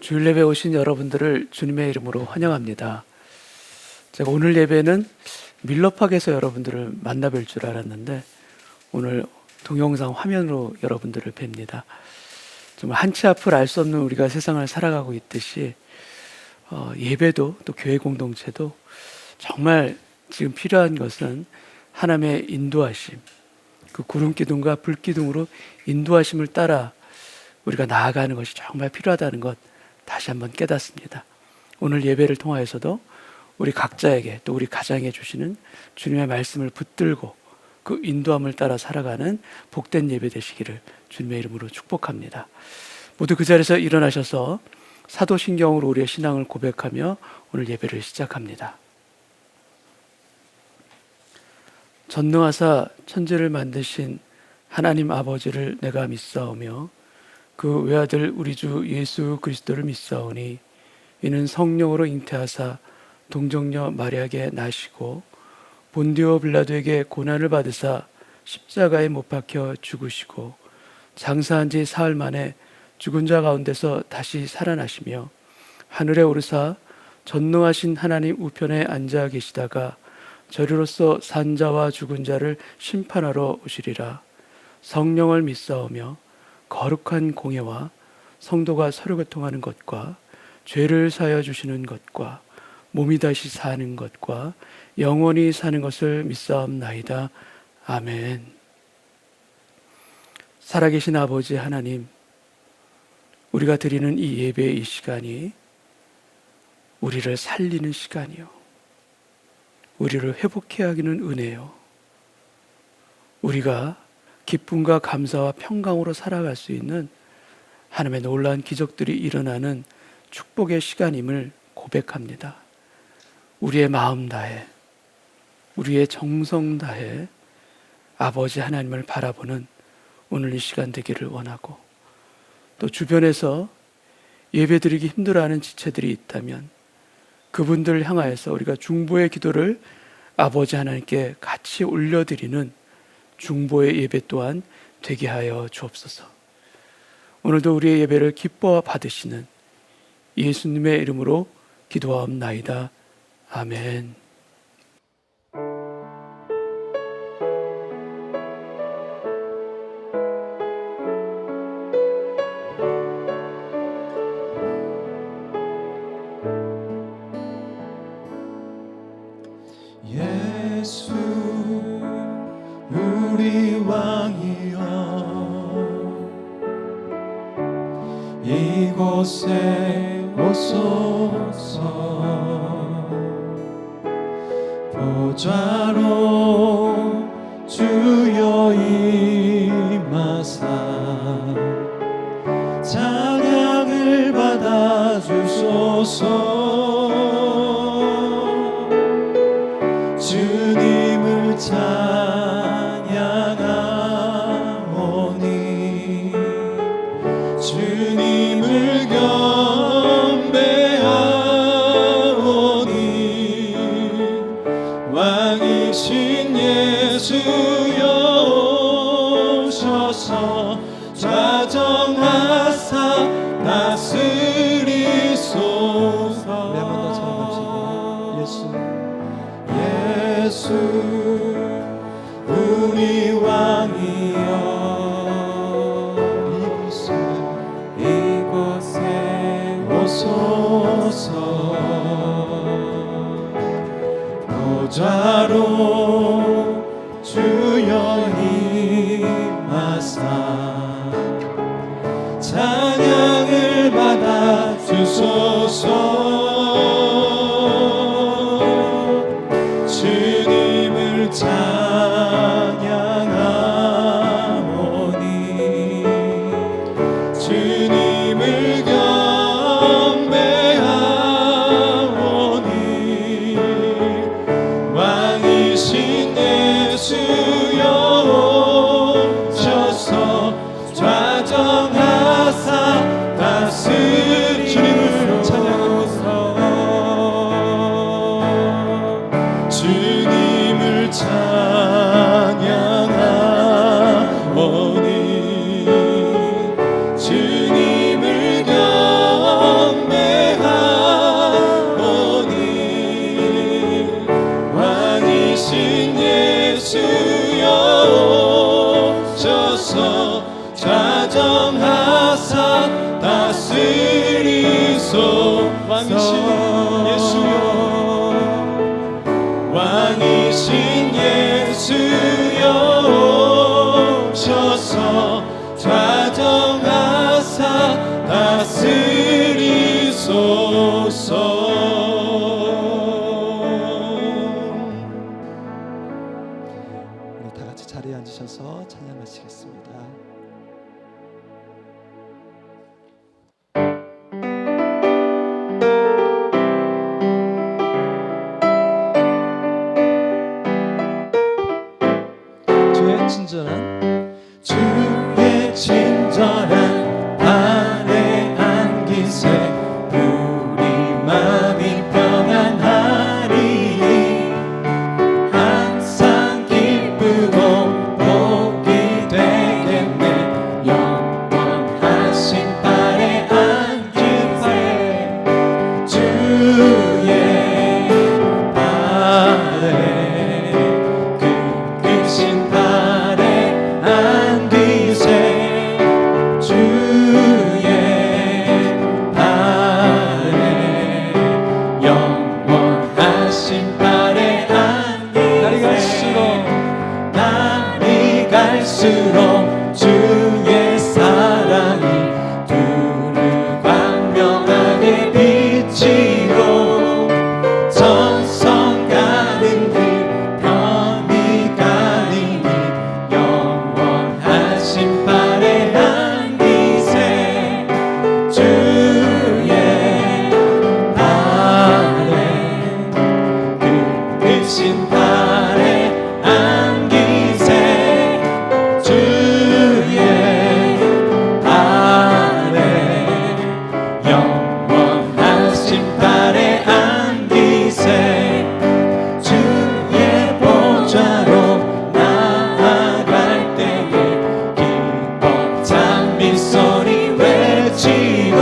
주일 예배 오신 여러분들을 주님의 이름으로 환영합니다. 제가 오늘 예배는 밀럽학에서 여러분들을 만나뵐 줄 알았는데 오늘 동영상 화면으로 여러분들을 뵙니다. 정말 한치 앞을 알 수 없는 우리가 세상을 살아가고 있듯이 예배도 또 교회 공동체도 정말 지금 필요한 것은 하나님의 인도하심, 그 구름 기둥과 불 기둥으로 인도하심을 따라 우리가 나아가는 것이 정말 필요하다는 것 다시 한번 깨닫습니다. 오늘 예배를 통하여서도 우리 각자에게 또 우리 가정에 주시는 주님의 말씀을 붙들고 그 인도함을 따라 살아가는 복된 예배 되시기를 주님의 이름으로 축복합니다. 모두 그 자리에서 일어나셔서 사도신경으로 우리의 신앙을 고백하며 오늘 예배를 시작합니다. 전능하사 천지를 만드신 하나님 아버지를 내가 믿사오며 그 외아들 우리 주 예수 그리스도를 믿사오니 이는 성령으로 잉태하사 동정녀 마리아에게 나시고 본디오 빌라도에게 고난을 받으사 십자가에 못 박혀 죽으시고 장사한 지 사흘 만에 죽은 자 가운데서 다시 살아나시며 하늘에 오르사 전능하신 하나님 우편에 앉아 계시다가 저리로서 산 자와 죽은 자를 심판하러 오시리라. 성령을 믿사오며 거룩한 공예와 성도가 서로 교통하는 것과 죄를 사하여 주시는 것과 몸이 다시 사는 것과 영원히 사는 것을 믿사옵나이다. 아멘. 살아계신 아버지 하나님, 우리가 드리는 이 예배의 이 시간이 우리를 살리는 시간이요, 우리를 회복해야 하기는 은혜요, 우리가 기쁨과 감사와 평강으로 살아갈 수 있는 하나님의 놀라운 기적들이 일어나는 축복의 시간임을 고백합니다. 우리의 마음 다해, 우리의 정성 다해 아버지 하나님을 바라보는 오늘 이 시간 되기를 원하고, 또 주변에서 예배드리기 힘들어하는 지체들이 있다면 그분들을 향하여서 우리가 중보의 기도를 아버지 하나님께 같이 올려드리는 중보의 예배 또한 되게 하여 주옵소서. 오늘도 우리의 예배를 기뻐 받으시는 예수님의 이름으로 기도하옵나이다. 아멘. 예수 우리 왕이여, 이곳에 오소서. 보좌로 주여 임하사 찬양을 받아 주소서. 주님을 찬양하오니 주님을 경배하오니 왕이신 예수여 오셔서 좌정하사 다스리소서. 우리 한번 더 찬양합시다. 예수 우리 왕이여, 이곳에 오소서. 보좌로 주여 임하사 왕이신 예수여, 왕이신 예수여 오셔서 좌정하사 다스리소서. 우리 다 같이 자리에 앉으셔서 찬양하시겠습니다. 주의 친절한 발에 안기세 우리 마음이 평안하리. 항상 기쁘고 복이 되겠네. 영원하신 발에 안기세 주의 발에 크신 발에 안기세 주의 발에 영원하신 발에 안기세. 날이 갈수록 주의 사랑이 두루 광명하게 비치고 전성 가는 길 편히 가리니 영원하신 발에 안기세 주의 발에 크신 발에 안기세 주의 발에 영원하신 발에 안기세 주의 보좌로 나아갈 때에 기뻐 찬미 소리 외치고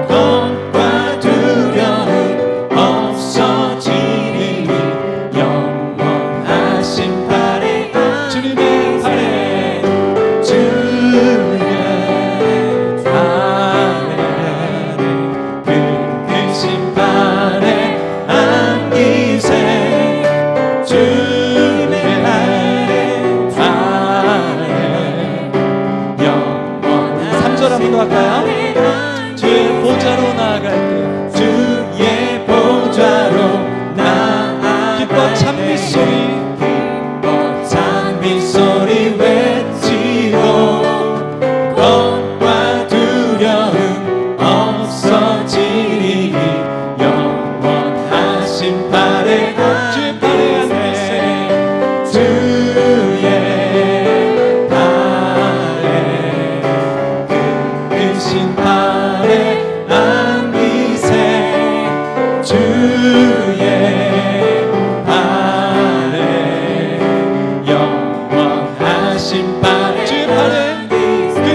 겁과 두려움 없어지리니 영원하신 발에 주님의 발에 주의 발에 크신 발에 안기세 주님의 발에 영원한 3절 한번 더 할까요? 주의 보좌로 나아갈 때 주의 보좌로 나아갈 기뻐 찬미 소리 기뻐 찬미 소리 외치고 겁과 두려움 없어지리니 영원하신 발에 주의 발에 안기세 주의 발에 크신 발에 안기세 주의 발에 영원하신 발에 주의 발에 그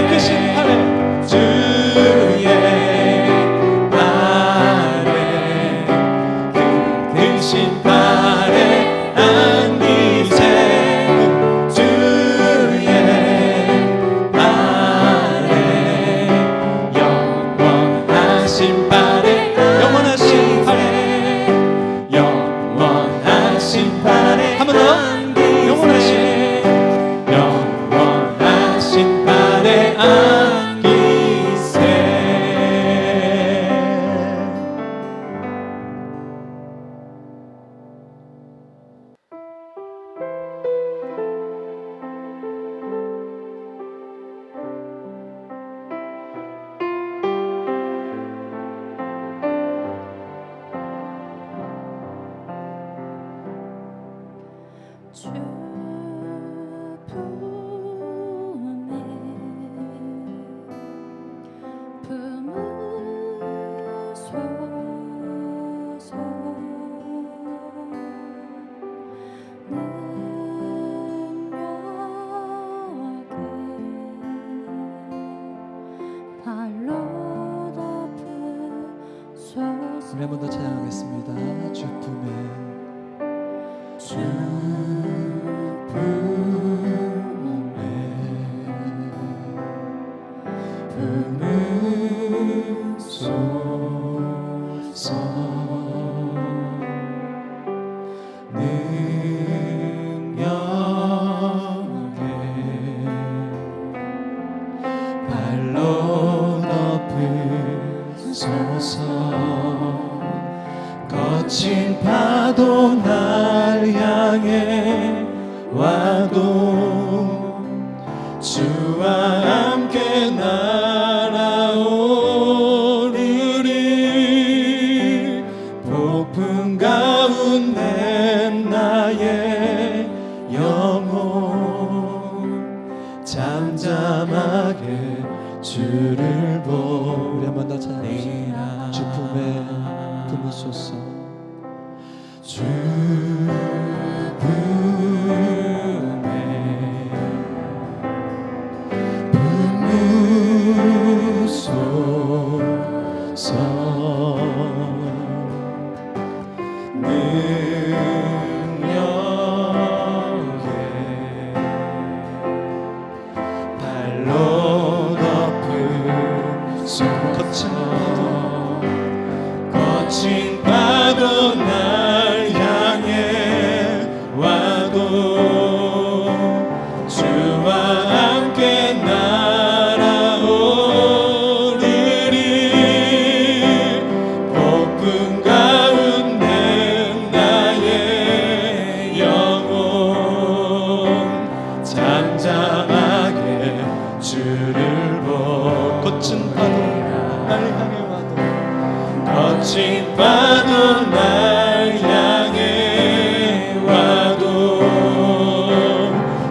크신 발에 주의 발에 크신 발에 안기세 주의 발에 영원하신 발에 영원하신 발에 영원하신 발에 한번 더. 영원하신 발에 안기세. 주 품에 품으소서. 능력에 발로 덮으소서. 우리 한번 더 찬양하겠습니다. 주 품에 주 품에 품으소서. 주와 함께 날아오르리. 폭풍 가운데 나의 영혼 잠잠하게 주를 우리 한번 더 찬양합시다. 보리라. 주 품에 품으소서. 주 품에 품으소서. 능력에 발로 덮으소서. 거친 파도 날 향해 와도 주와 함께 날아오르리. 폭풍 가운데 나의 영혼 잠잠하게 주를 보고. 거친 파도 날 향해 와도 거친 파도 날 향해 와도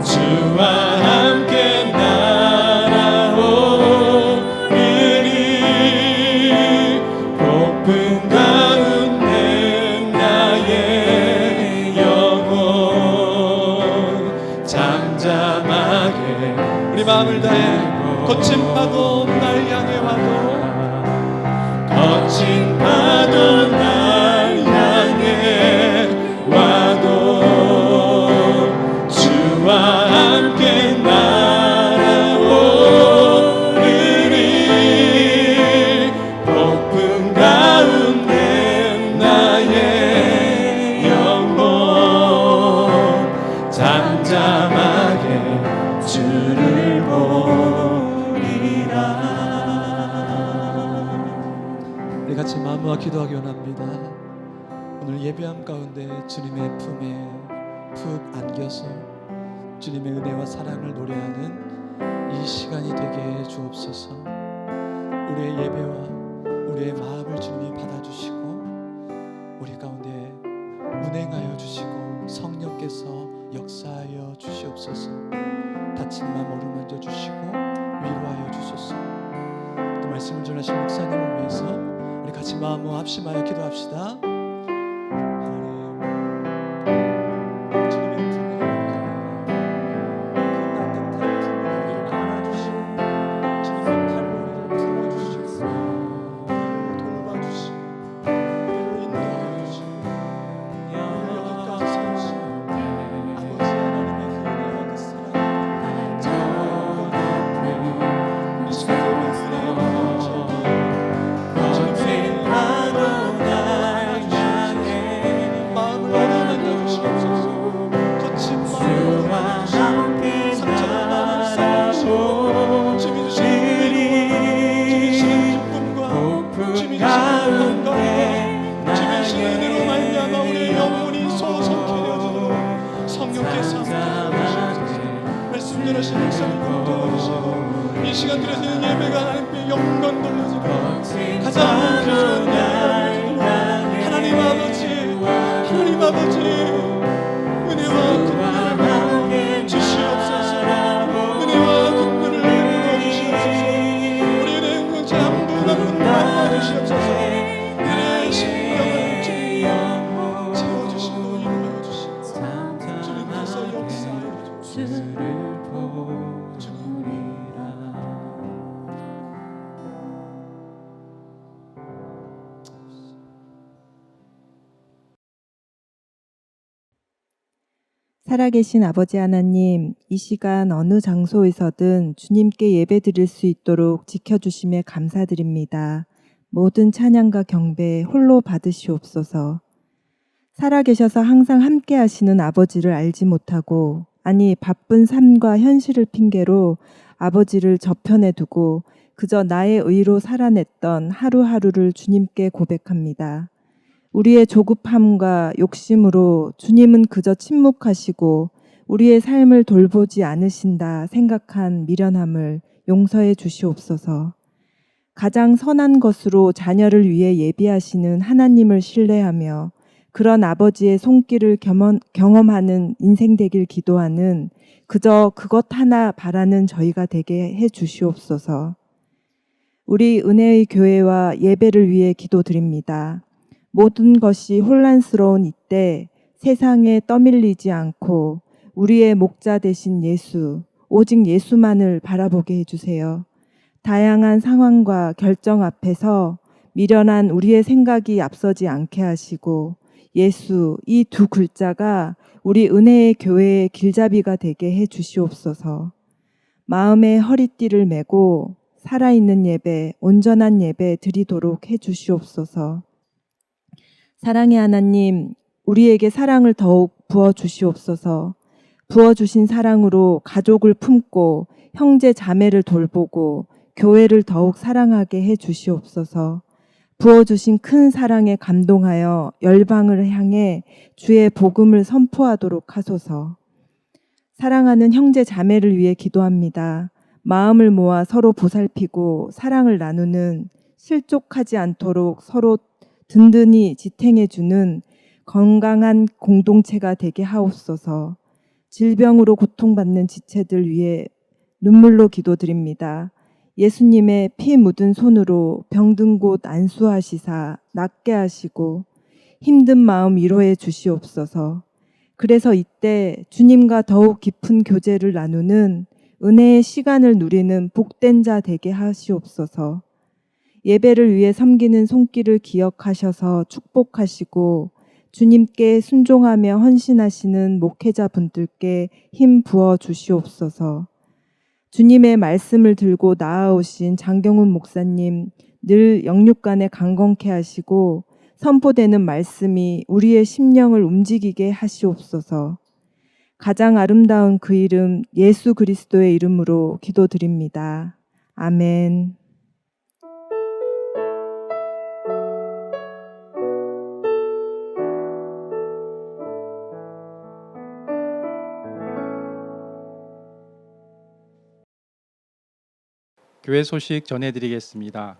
주와 함께 날아오르리. 폭풍 가운데 나의 영혼 잠잠하게. 우리 마음을 다해 거친 파도 날 향해 와도 거친 파도 날 향해 와도 주와 함께 날아오르리. 폭풍 가운데 나의 영혼 잠잠하게 주를 보리라. 우리 같이 마음과 기도하기 원합니다. 오늘 예배함 가운데 주님의 품에 푹 안겨서 주님의 은혜와 사랑을 노래하는 이 시간이 되게 해 주옵소서. 우리의 예배와 우리의 마음을 주님이 받아주시고 우리 가운데 운행하여 주시고 성령께서 역사하여 주시옵소서. 다친 마음 어루만져 주시고 위로하여 주소서. 또 말씀을 전하신 목사님을 위해서 우리 같이 마음을 합심하여 기도합시다. 하나님, 주님의 품에 그 따뜻한 품을 안아주시고 주님의 팔로 우리를 품어주시고 돌봐주시고 우리를 인도하여 주시고 우리를 여기까지 세우시고 아버지 하나님의 그 은혜와 그 사랑 이 시간에 거친 파도 날 향해 마음을 어루만져 주시옵소서. 거친 주와 마음을 함께 상처난 마음을 쌓으시고 주님이 주신 날아오르리. 기쁨과 폭풍 주님이 주신 가운데 평강과 주님이 주신 은혜로 말미암아 우리의 영혼이 소성케 되어지도록 성령께서 함께 주시옵소서. 말씀 전하신 목사님 도와주시고 이 시간 드려지는 예배가 하나님께 영광 돌려지도록 가장 귀중한 하나님 아버지, 하나님 아버지 은혜와 긍휼을 주시옵소서. 은혜와 긍휼을 부어주시옵소서. 우리의 그 전부 다 분노하여 주시옵소서. 우리의 심령을 채워주시고 인도하여 주시고 주님께서 역사하여 주시옵소서. 살아계신 아버지 하나님, 이 시간 어느 장소에서든 주님께 예배드릴 수 있도록 지켜주심에 감사드립니다. 모든 찬양과 경배 홀로 받으시옵소서. 살아계셔서 항상 함께 하시는 아버지를 알지 못하고, 아니 바쁜 삶과 현실을 핑계로 아버지를 저편에 두고 그저 나의 의로 살아냈던 하루하루를 주님께 고백합니다. 우리의 조급함과 욕심으로 주님은 그저 침묵하시고 우리의 삶을 돌보지 않으신다 생각한 미련함을 용서해 주시옵소서. 가장 선한 것으로 자녀를 위해 예비하시는 하나님을 신뢰하며 그런 아버지의 손길을 경험하는 인생 되길 기도하는 그저 그것 하나 바라는 저희가 되게 해 주시옵소서. 우리 은혜의 교회와 예배를 위해 기도드립니다. 모든 것이 혼란스러운 이때 세상에 떠밀리지 않고 우리의 목자 되신 예수, 오직 예수만을 바라보게 해주세요. 다양한 상황과 결정 앞에서 미련한 우리의 생각이 앞서지 않게 하시고 예수, 이 두 글자가 우리 은혜의 교회의 길잡이가 되게 해 주시옵소서. 마음의 허리띠를 메고 살아있는 예배, 온전한 예배 드리도록 해 주시옵소서. 사랑의 하나님, 우리에게 사랑을 더욱 부어 주시옵소서. 부어주신 사랑으로 가족을 품고 형제 자매를 돌보고 교회를 더욱 사랑하게 해 주시옵소서. 부어주신 큰 사랑에 감동하여 열방을 향해 주의 복음을 선포하도록 하소서. 사랑하는 형제 자매를 위해 기도합니다. 마음을 모아 서로 보살피고 사랑을 나누는 실족하지 않도록 서로 든든히 지탱해주는 건강한 공동체가 되게 하옵소서. 질병으로 고통받는 지체들 위해 눈물로 기도드립니다. 예수님의 피 묻은 손으로 병든 곳 안수하시사 낫게 하시고 힘든 마음 위로해 주시옵소서. 그래서 이때 주님과 더욱 깊은 교제를 나누는 은혜의 시간을 누리는 복된 자 되게 하시옵소서. 예배를 위해 섬기는 손길을 기억하셔서 축복하시고 주님께 순종하며 헌신하시는 목회자 분들께 힘 부어 주시옵소서. 주님의 말씀을 들고 나아오신 장경훈 목사님 늘 영육간에 강건케 하시고 선포되는 말씀이 우리의 심령을 움직이게 하시옵소서. 가장 아름다운 그 이름 예수 그리스도의 이름으로 기도드립니다. 아멘. 교회 소식 전해드리겠습니다.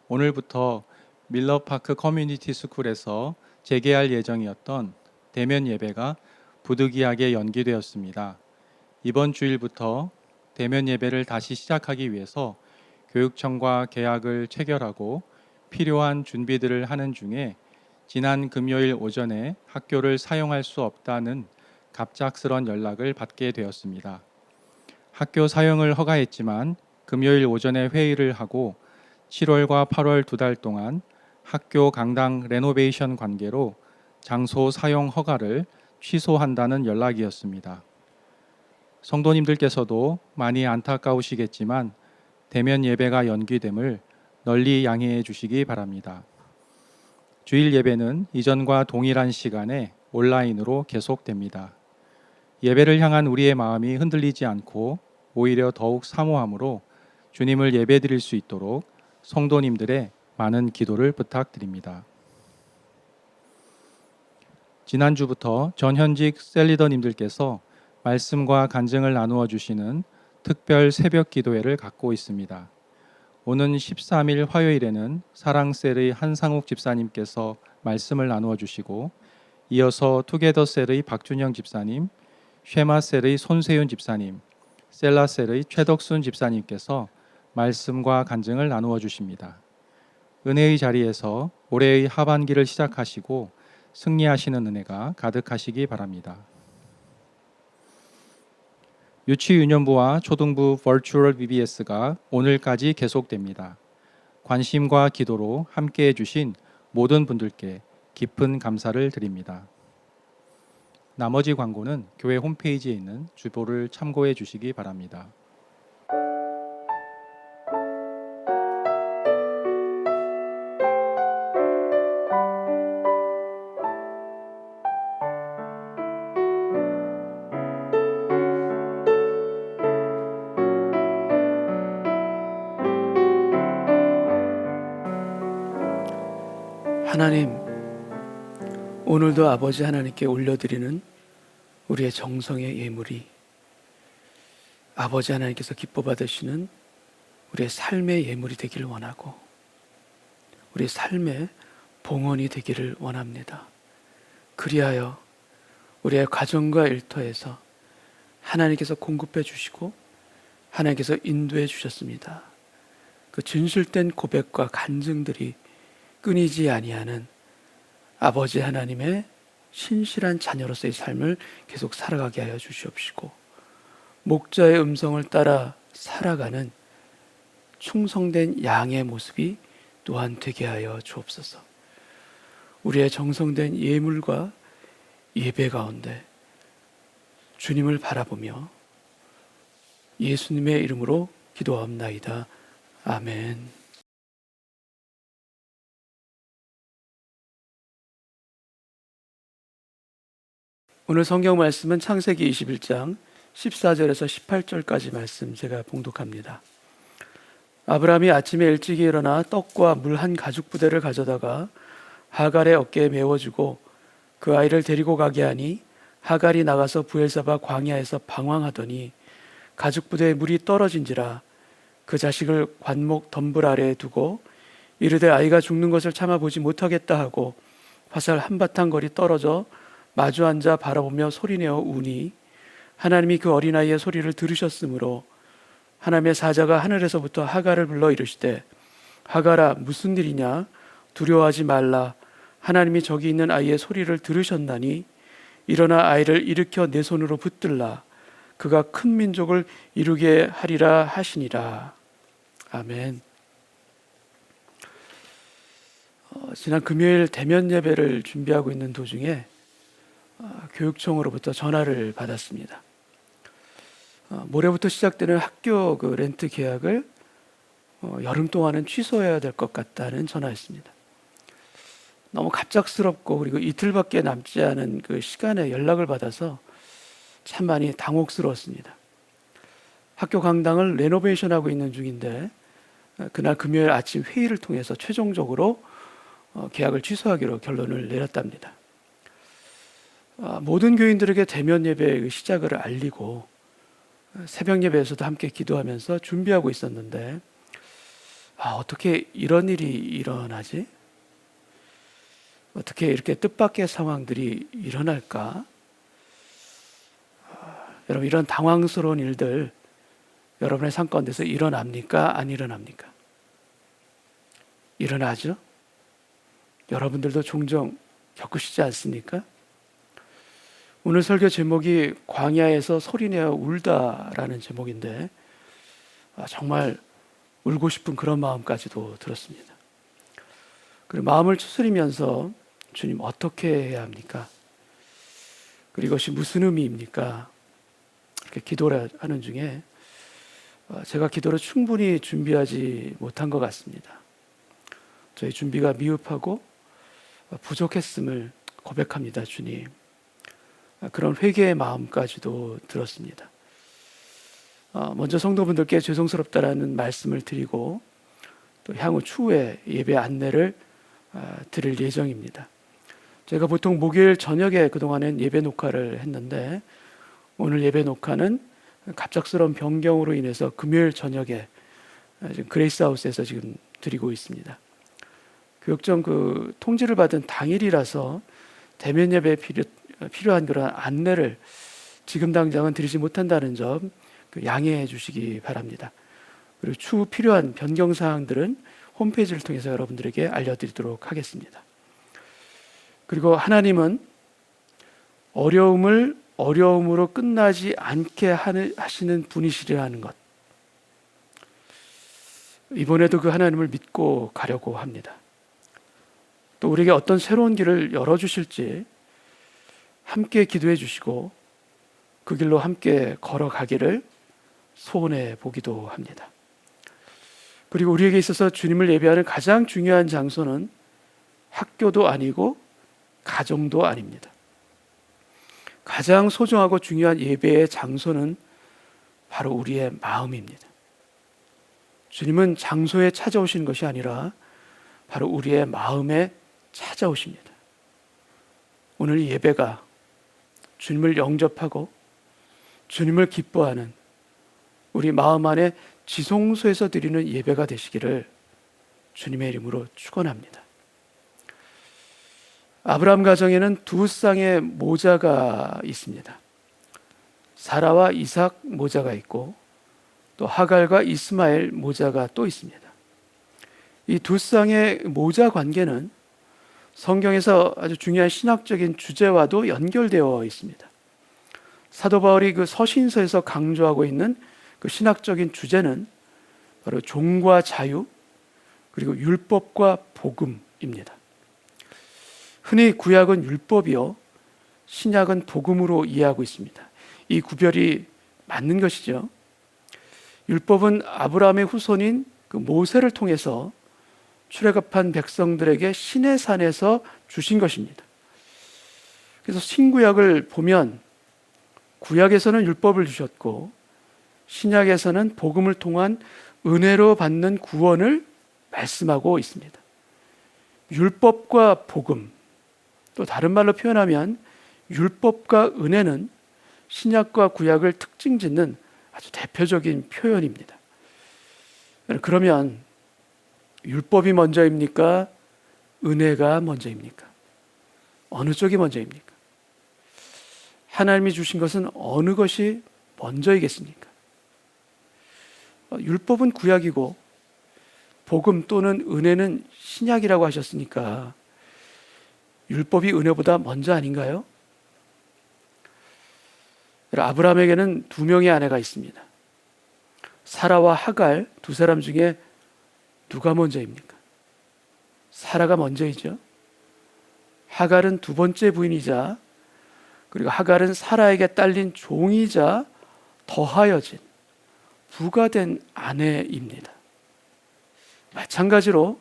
오늘부터 밀러파크 커뮤니티 스쿨에서 재개할 예정이었던 대면 예배가 부득이하게 연기되었습니다. 이번 주일부터 대면 예배를 다시 시작하기 위해서 교육청과 계약을 체결하고 필요한 준비들을 하는 중에 지난 금요일 오전에 학교를 사용할 수 없다는 갑작스런 연락을 받게 되었습니다. 학교 사용을 허가했지만 금요일 오전에 회의를 하고 7월과 8월 2달 동안 학교 강당 레노베이션 관계로 장소 사용 허가를 취소한다는 연락이었습니다. 성도님들께서도 많이 안타까우시겠지만 대면 예배가 연기됨을 널리 양해해 주시기 바랍니다. 주일 예배는 이전과 동일한 시간에 온라인으로 계속됩니다. 예배를 향한 우리의 마음이 흔들리지 않고 오히려 더욱 사모함으로 주님을 예배드릴 수 있도록 성도님들의 많은 기도를 부탁드립니다. 지난주부터 전현직 셀리더님들께서 말씀과 간증을 나누어 주시는 특별 새벽 기도회를 갖고 있습니다. 오는 13일 화요일에는 사랑셀의 한상욱 집사님께서 말씀을 나누어 주시고 이어서 투게더셀의 박준영 집사님, 쉐마셀의 손세윤 집사님, 셀라셀의 최덕순 집사님께서 말씀과 간증을 나누어 주십니다. 은혜의 자리에서 올해의 하반기를 시작하시고 승리하시는 은혜가 가득하시기 바랍니다. 유치유년부와 초등부 버추얼 VBS가 오늘까지 계속됩니다. 관심과 기도로 함께해 주신 모든 분들께 깊은 감사를 드립니다. 나머지 광고는 교회 홈페이지에 있는 주보를 참고해 주시기 바랍니다. 하나님, 오늘도 아버지 하나님께 올려드리는 우리의 정성의 예물이 아버지 하나님께서 기뻐 받으시는 우리의 삶의 예물이 되기를 원하고 우리의 삶의 봉헌이 되기를 원합니다. 그리하여 우리의 가정과 일터에서 하나님께서 공급해 주시고 하나님께서 인도해 주셨습니다. 그 진실된 고백과 간증들이 끊이지 아니하는 아버지 하나님의 신실한 자녀로서의 삶을 계속 살아가게 하여 주시옵시고 목자의 음성을 따라 살아가는 충성된 양의 모습이 또한 되게 하여 주옵소서. 우리의 정성된 예물과 예배 가운데 주님을 바라보며 예수님의 이름으로 기도하옵나이다. 아멘. 오늘 성경 말씀은 창세기 21장 14절에서 18절까지 말씀 제가 봉독합니다. 아브라함이 아침에 일찍 일어나 떡과 물 한 가죽 부대를 가져다가 하갈의 어깨에 메워주고 그 아이를 데리고 가게 하니 하갈이 나가서 부엘사바 광야에서 방황하더니 가죽 부대에 물이 떨어진지라 그 자식을 관목 덤불 아래에 두고 이르되 아이가 죽는 것을 참아보지 못하겠다 하고 화살 한바탕 거리 떨어져 마주 앉아 바라보며 소리내어 우니 하나님이 그 어린아이의 소리를 들으셨으므로 하나님의 사자가 하늘에서부터 하갈을 불러 이르시되 하갈아 무슨 일이냐 두려워하지 말라 하나님이 저기 있는 아이의 소리를 들으셨나니 일어나 아이를 일으켜 내 손으로 붙들라 그가 큰 민족을 이루게 하리라 하시니라. 아멘. 지난 금요일 대면 예배를 준비하고 있는 도중에 교육청으로부터 전화를 받았습니다. 모레부터 시작되는 학교 렌트 계약을 여름 동안은 취소해야 될 것 같다는 전화였습니다. 너무 갑작스럽고 그리고 이틀밖에 남지 않은 그 시간에 연락을 받아서 참 많이 당혹스러웠습니다. 학교 강당을 레노베이션하고 있는 중인데 그날 금요일 아침 회의를 통해서 최종적으로 계약을 취소하기로 결론을 내렸답니다. 모든 교인들에게 대면 예배의 시작을 알리고 새벽 예배에서도 함께 기도하면서 준비하고 있었는데 어떻게 이런 일이 일어나지? 어떻게 이렇게 뜻밖의 상황들이 일어날까? 여러분 이런 당황스러운 일들 여러분의 삶 가운데서 일어납니까? 안 일어납니까? 일어나죠? 여러분들도 종종 겪으시지 않습니까? 오늘 설교 제목이 광야에서 소리내어 울다라는 제목인데 정말 울고 싶은 그런 마음까지도 들었습니다. 그리고 마음을 추스리면서 주님 어떻게 해야 합니까? 그리고 이것이 무슨 의미입니까? 이렇게 기도를 하는 중에 제가 기도를 충분히 준비하지 못한 것 같습니다. 저희 준비가 미흡하고 부족했음을 고백합니다, 주님. 그런 회개의 마음까지도 들었습니다. 먼저 성도분들께 죄송스럽다라는 말씀을 드리고 또 향후 추후에 예배 안내를 드릴 예정입니다. 제가 보통 목요일 저녁에 그동안은 예배 녹화를 했는데 오늘 예배 녹화는 갑작스러운 변경으로 인해서 금요일 저녁에 지금 그레이스하우스에서 지금 드리고 있습니다. 교육청 통지를 받은 당일이라서 대면 예배에 필요한 그런 안내를 지금 당장은 드리지 못한다는 점 양해해 주시기 바랍니다. 그리고 추후 필요한 변경 사항들은 홈페이지를 통해서 여러분들에게 알려드리도록 하겠습니다. 그리고 하나님은 어려움을 어려움으로 끝나지 않게 하시는 분이시라는 것, 이번에도 그 하나님을 믿고 가려고 합니다. 또 우리에게 어떤 새로운 길을 열어주실지 함께 기도해 주시고 그 길로 함께 걸어가기를 소원해 보기도 합니다. 그리고 우리에게 있어서 주님을 예배하는 가장 중요한 장소는 학교도 아니고 가정도 아닙니다. 가장 소중하고 중요한 예배의 장소는 바로 우리의 마음입니다. 주님은 장소에 찾아오시는 것이 아니라 바로 우리의 마음에 찾아오십니다. 오늘 이 예배가 주님을 영접하고 주님을 기뻐하는 우리 마음 안에 지성소에서 드리는 예배가 되시기를 주님의 이름으로 축원합니다. 아브라함 가정에는 두 쌍의 모자가 있습니다. 사라와 이삭 모자가 있고 또 하갈과 이스마엘 모자가 또 있습니다. 이 두 쌍의 모자 관계는 성경에서 아주 중요한 신학적인 주제와도 연결되어 있습니다. 사도 바울이 그 서신서에서 강조하고 있는 그 신학적인 주제는 바로 종과 자유 그리고 율법과 복음입니다. 흔히 구약은 율법이요 신약은 복음으로 이해하고 있습니다. 이 구별이 맞는 것이죠. 율법은 아브라함의 후손인 그 모세를 통해서 출애굽한 백성들에게 시내 산에서 주신 것입니다. 그래서 신구약을 보면 구약에서는 율법을 주셨고 신약에서는 복음을 통한 은혜로 받는 구원을 말씀하고 있습니다. 율법과 복음, 또 다른 말로 표현하면 율법과 은혜는 신약과 구약을 특징 짓는 아주 대표적인 표현입니다. 그러면 율법이 먼저입니까? 은혜가 먼저입니까? 어느 쪽이 먼저입니까? 하나님이 주신 것은 어느 것이 먼저이겠습니까? 율법은 구약이고 복음 또는 은혜는 신약이라고 하셨으니까 율법이 은혜보다 먼저 아닌가요? 아브라함에게는 두 명의 아내가 있습니다. 사라와 하갈 두 사람 중에 누가 먼저입니까? 사라가 먼저이죠. 하갈은 두 번째 부인이자 그리고 하갈은 사라에게 딸린 종이자 더하여진 부가 된 아내입니다. 마찬가지로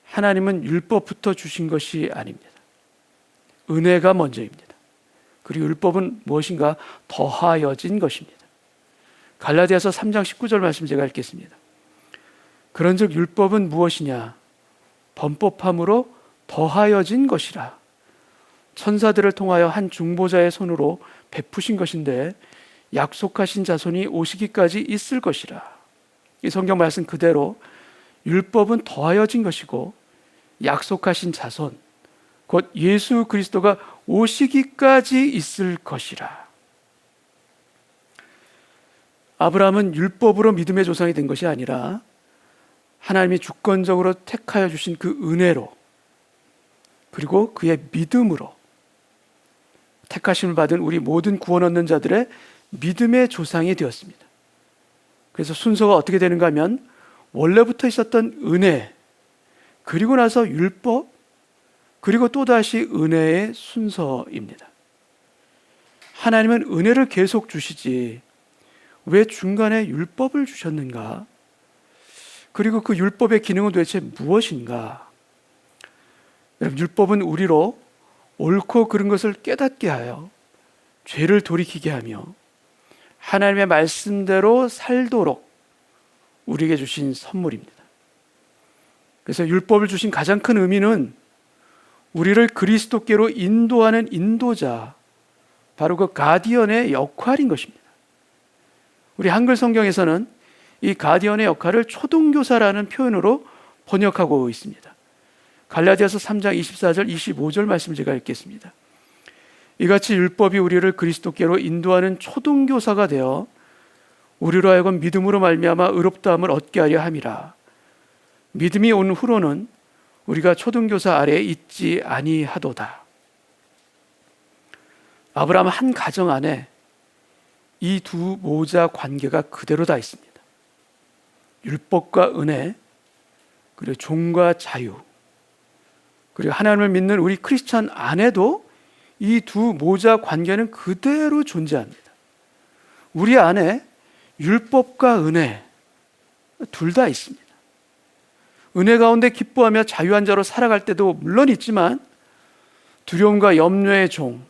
하나님은 율법부터 주신 것이 아닙니다. 은혜가 먼저입니다. 그리고 율법은 무엇인가 더하여진 것입니다. 갈라디아서 3장 19절 말씀 제가 읽겠습니다. 그런즉 율법은 무엇이냐? 범법함으로 더하여진 것이라. 천사들을 통하여 한 중보자의 손으로 베푸신 것인데 약속하신 자손이 오시기까지 있을 것이라. 이 성경 말씀 그대로 율법은 더하여진 것이고 약속하신 자손 곧 예수 그리스도가 오시기까지 있을 것이라. 아브라함은 율법으로 믿음의 조상이 된 것이 아니라 하나님이 주권적으로 택하여 주신 그 은혜로 그리고 그의 믿음으로 택하심을 받은 우리 모든 구원 얻는 자들의 믿음의 조상이 되었습니다. 그래서 순서가 어떻게 되는가 하면 원래부터 있었던 은혜 그리고 나서 율법 그리고 또다시 은혜의 순서입니다. 하나님은 은혜를 계속 주시지 왜 중간에 율법을 주셨는가? 그리고 그 율법의 기능은 도대체 무엇인가? 여러분, 율법은 우리로 옳고 그른 것을 깨닫게 하여 죄를 돌이키게 하며 하나님의 말씀대로 살도록 우리에게 주신 선물입니다. 그래서 율법을 주신 가장 큰 의미는 우리를 그리스도께로 인도하는 인도자, 바로 그 가디언의 역할인 것입니다. 우리 한글 성경에서는 이 가디언의 역할을 초등교사라는 표현으로 번역하고 있습니다. 갈라디아서 3장 24절 25절 말씀 제가 읽겠습니다. 이같이 율법이 우리를 그리스도께로 인도하는 초등교사가 되어 우리로 하여금 믿음으로 말미암아 의롭다함을 얻게 하려 함이라. 믿음이 온 후로는 우리가 초등교사 아래에 있지 아니하도다. 아브라함 한 가정 안에 이 두 모자 관계가 그대로 다 있습니다. 율법과 은혜, 그리고 종과 자유, 그리고 하나님을 믿는 우리 크리스찬 안에도 이 두 모자 관계는 그대로 존재합니다. 우리 안에 율법과 은혜 둘 다 있습니다. 은혜 가운데 기뻐하며 자유한 자로 살아갈 때도 물론 있지만 두려움과 염려의 종,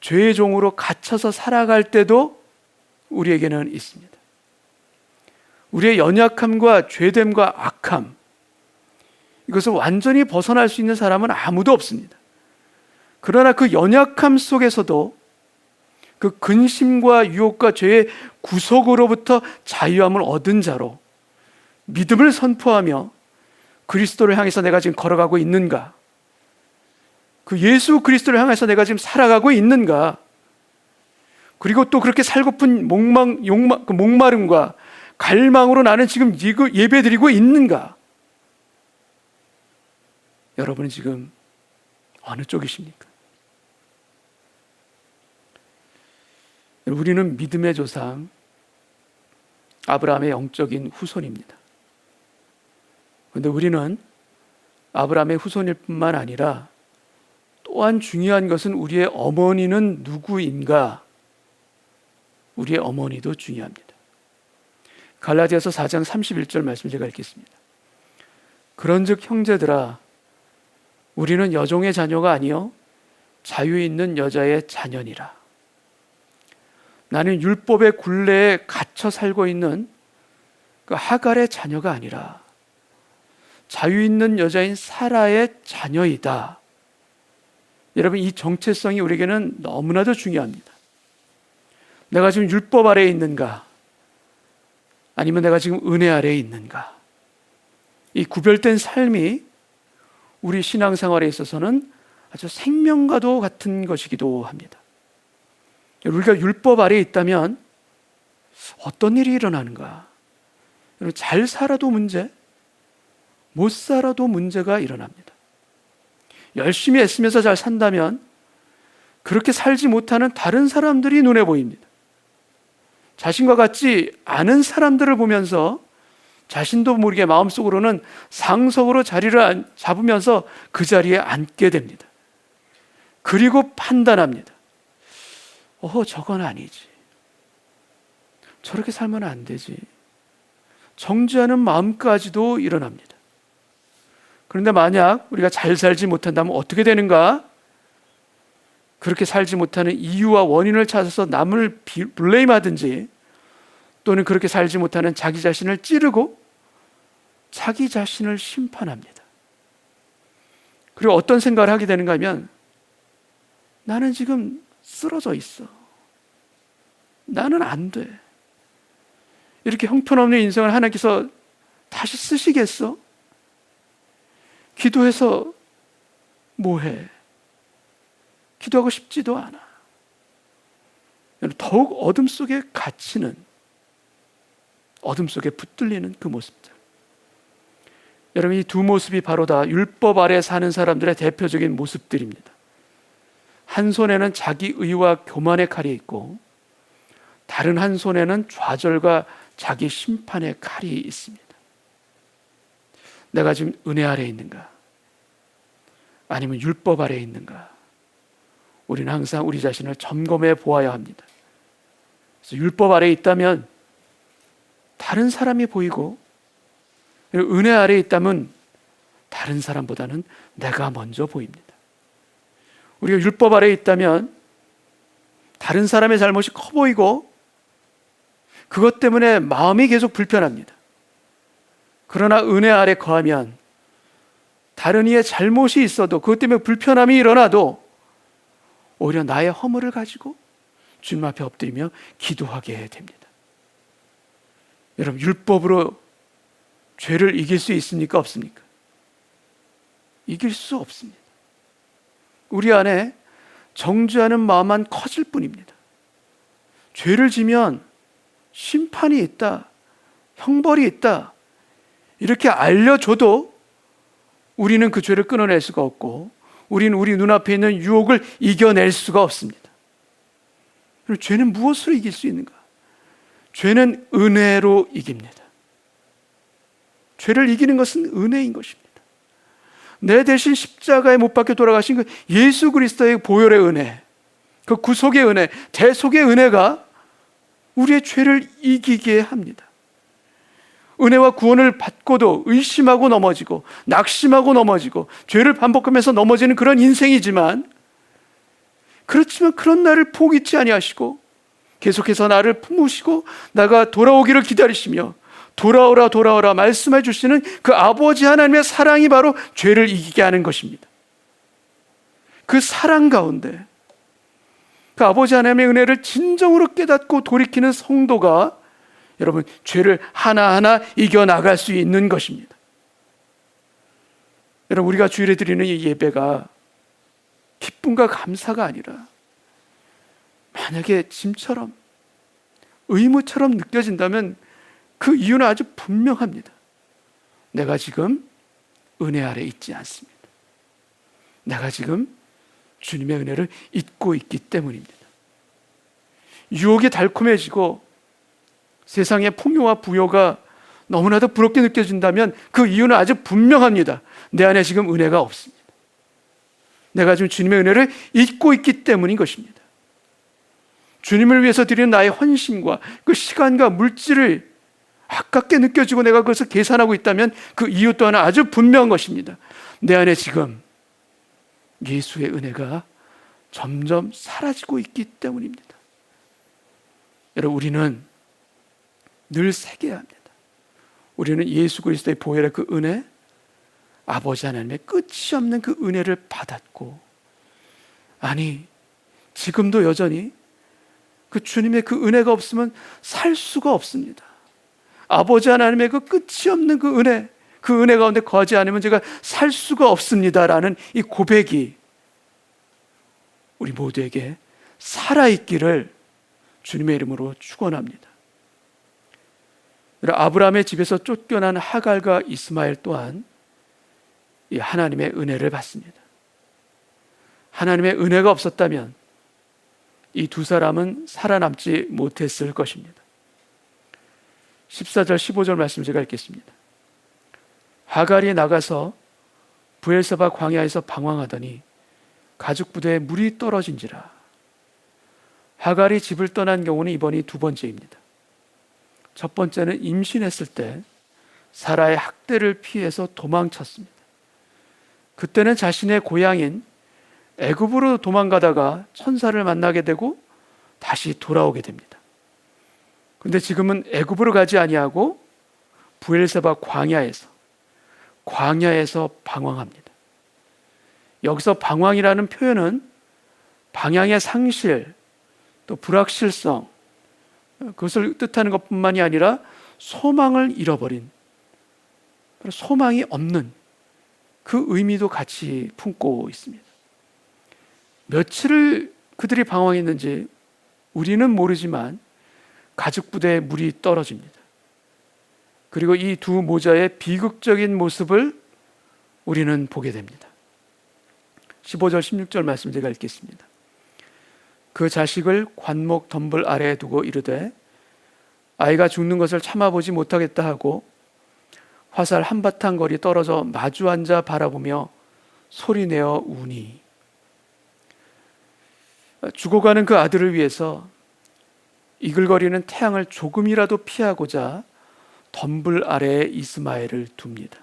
죄의 종으로 갇혀서 살아갈 때도 우리에게는 있습니다. 우리의 연약함과 죄됨과 악함, 이것을 완전히 벗어날 수 있는 사람은 아무도 없습니다. 그러나 그 연약함 속에서도 그 근심과 유혹과 죄의 구속으로부터 자유함을 얻은 자로 믿음을 선포하며 그리스도를 향해서 내가 지금 걸어가고 있는가? 그 예수 그리스도를 향해서 내가 지금 살아가고 있는가? 그리고 또 그렇게 살고픈 목마름과 갈망으로 나는 지금 예배드리고 있는가? 여러분은 지금 어느 쪽이십니까? 우리는 믿음의 조상 아브라함의 영적인 후손입니다. 그런데 우리는 아브라함의 후손일 뿐만 아니라 또한 중요한 것은 우리의 어머니는 누구인가? 우리의 어머니도 중요합니다. 갈라디아서 4장 31절 말씀을 제가 읽겠습니다. 그런즉 형제들아 우리는 여종의 자녀가 아니요 자유 있는 여자의 자녀니라. 나는 율법의 굴레에 갇혀 살고 있는 그 하갈의 자녀가 아니라 자유 있는 여자인 사라의 자녀이다. 여러분, 이 정체성이 우리에게는 너무나도 중요합니다. 내가 지금 율법 아래에 있는가? 아니면 내가 지금 은혜 아래에 있는가? 이 구별된 삶이 우리 신앙생활에 있어서는 아주 생명과도 같은 것이기도 합니다. 우리가 율법 아래에 있다면 어떤 일이 일어나는가? 잘 살아도 문제, 못 살아도 문제가 일어납니다. 열심히 애쓰면서 잘 산다면 그렇게 살지 못하는 다른 사람들이 눈에 보입니다. 자신과 같지 않은 사람들을 보면서 자신도 모르게 마음속으로는 상석으로 자리를 잡으면서 그 자리에 앉게 됩니다. 그리고 판단합니다. 저건 아니지. 저렇게 살면 안 되지. 정죄하는 마음까지도 일어납니다. 그런데 만약 우리가 잘 살지 못한다면 어떻게 되는가? 그렇게 살지 못하는 이유와 원인을 찾아서 남을 블레임하든지 또는 그렇게 살지 못하는 자기 자신을 찌르고 자기 자신을 심판합니다. 그리고 어떤 생각을 하게 되는가 하면 나는 지금 쓰러져 있어. 나는 안 돼. 이렇게 형편없는 인생을 하나님께서 다시 쓰시겠어? 기도해서 뭐해? 기도하고 싶지도 않아. 더욱 어둠 속에 갇히는, 어둠 속에 붙들리는 그 모습들. 여러분, 이 두 모습이 바로 다 율법 아래 사는 사람들의 대표적인 모습들입니다. 한 손에는 자기 의와 교만의 칼이 있고 다른 한 손에는 좌절과 자기 심판의 칼이 있습니다. 내가 지금 은혜 아래에 있는가? 아니면 율법 아래에 있는가? 우리는 항상 우리 자신을 점검해 보아야 합니다. 그래서 율법 아래에 있다면 다른 사람이 보이고 은혜 아래에 있다면 다른 사람보다는 내가 먼저 보입니다. 우리가 율법 아래에 있다면 다른 사람의 잘못이 커 보이고 그것 때문에 마음이 계속 불편합니다. 그러나 은혜 아래 거하면 다른 이의 잘못이 있어도 그것 때문에 불편함이 일어나도 오히려 나의 허물을 가지고 주님 앞에 엎드리며 기도하게 됩니다. 여러분, 율법으로 죄를 이길 수 있습니까? 없습니까? 이길 수 없습니다. 우리 안에 정죄하는 마음만 커질 뿐입니다. 죄를 지면 심판이 있다, 형벌이 있다 이렇게 알려줘도 우리는 그 죄를 끊어낼 수가 없고 우리는 우리 눈앞에 있는 유혹을 이겨낼 수가 없습니다. 그럼 죄는 무엇으로 이길 수 있는가? 죄는 은혜로 이깁니다. 죄를 이기는 것은 은혜인 것입니다. 내 대신 십자가에 못 박혀 돌아가신 그 예수 그리스도의 보혈의 은혜, 그 구속의 은혜, 대속의 은혜가 우리의 죄를 이기게 합니다. 은혜와 구원을 받고도 의심하고 넘어지고 낙심하고 넘어지고 죄를 반복하면서 넘어지는 그런 인생이지만, 그렇지만 그런 나를 포기치 아니하시고 계속해서 나를 품으시고 나가 돌아오기를 기다리시며 돌아오라 돌아오라 말씀해 주시는 그 아버지 하나님의 사랑이 바로 죄를 이기게 하는 것입니다. 그 사랑 가운데 그 아버지 하나님의 은혜를 진정으로 깨닫고 돌이키는 성도가 여러분 죄를 하나하나 이겨나갈 수 있는 것입니다. 여러분 우리가 주일에 드리는 이 예배가 기쁨과 감사가 아니라 만약에 짐처럼 의무처럼 느껴진다면 그 이유는 아주 분명합니다. 내가 지금 은혜 아래 있지 않습니다. 내가 지금 주님의 은혜를 잊고 있기 때문입니다. 유혹이 달콤해지고 세상의 풍요와 부요가 너무나도 부럽게 느껴진다면 그 이유는 아주 분명합니다. 내 안에 지금 은혜가 없습니다. 내가 지금 주님의 은혜를 잊고 있기 때문인 것입니다. 주님을 위해서 드리는 나의 헌신과 그 시간과 물질을 아깝게 느껴지고 내가 그것을 계산하고 있다면 그 이유 또한 아주 분명한 것입니다. 내 안에 지금 예수의 은혜가 점점 사라지고 있기 때문입니다. 여러분 우리는 늘 새겨야 합니다. 우리는 예수 그리스도의 보혈의 그 은혜, 아버지 하나님의 끝이 없는 그 은혜를 받았고, 아니 지금도 여전히 그 주님의 그 은혜가 없으면 살 수가 없습니다. 아버지 하나님의 그 끝이 없는 그 은혜 가운데 거하지 않으면 제가 살 수가 없습니다라는 이 고백이 우리 모두에게 살아있기를 주님의 이름으로 축원합니다. 아브라함의 집에서 쫓겨난 하갈과 이스마엘 또한 이 하나님의 은혜를 받습니다. 하나님의 은혜가 없었다면 이 두 사람은 살아남지 못했을 것입니다. 14절 15절 말씀 제가 읽겠습니다. 하갈이 나가서 브엘세바 광야에서 방황하더니 가죽 부대에 물이 떨어진지라. 하갈이 집을 떠난 경우는 이번이 두 번째입니다. 첫 번째는 임신했을 때 사라의 학대를 피해서 도망쳤습니다. 그때는 자신의 고향인 애굽으로 도망가다가 천사를 만나게 되고 다시 돌아오게 됩니다. 그런데 지금은 애굽으로 가지 아니하고 브엘세바 광야에서 방황합니다. 여기서 방황이라는 표현은 방향의 상실, 또 불확실성, 그것을 뜻하는 것뿐만이 아니라 소망을 잃어버린, 소망이 없는 그 의미도 같이 품고 있습니다. 며칠을 그들이 방황했는지 우리는 모르지만 가죽 부대에 물이 떨어집니다. 그리고 이 두 모자의 비극적인 모습을 우리는 보게 됩니다. 15절 16절 말씀 제가 읽겠습니다. 그 자식을 관목 덤불 아래에 두고 이르되 아이가 죽는 것을 참아보지 못하겠다 하고 화살 한바탕 거리 떨어져 마주 앉아 바라보며 소리내어 우니. 죽어가는 그 아들을 위해서 이글거리는 태양을 조금이라도 피하고자 덤불 아래에 이스마엘을 둡니다.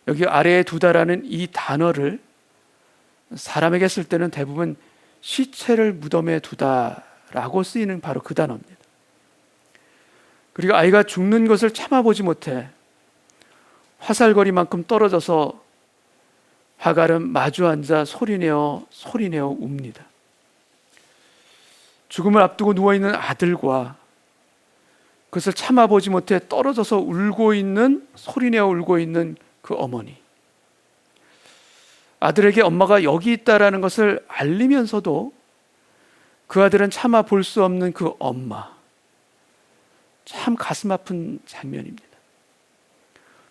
여기 아래에 두다라는 이 단어를 사람에게 쓸 때는 대부분 시체를 무덤에 두다라고 쓰이는 바로 그 단어입니다. 그리고 아이가 죽는 것을 참아보지 못해 화살거리만큼 떨어져서 하갈은 마주 앉아 소리내어 웁니다. 죽음을 앞두고 누워있는 아들과 그것을 참아보지 못해 떨어져서 소리내어 울고 있는 그 어머니. 아들에게 엄마가 여기 있다라는 것을 알리면서도 그 아들은 참아 볼 수 없는 그 엄마. 참 가슴 아픈 장면입니다.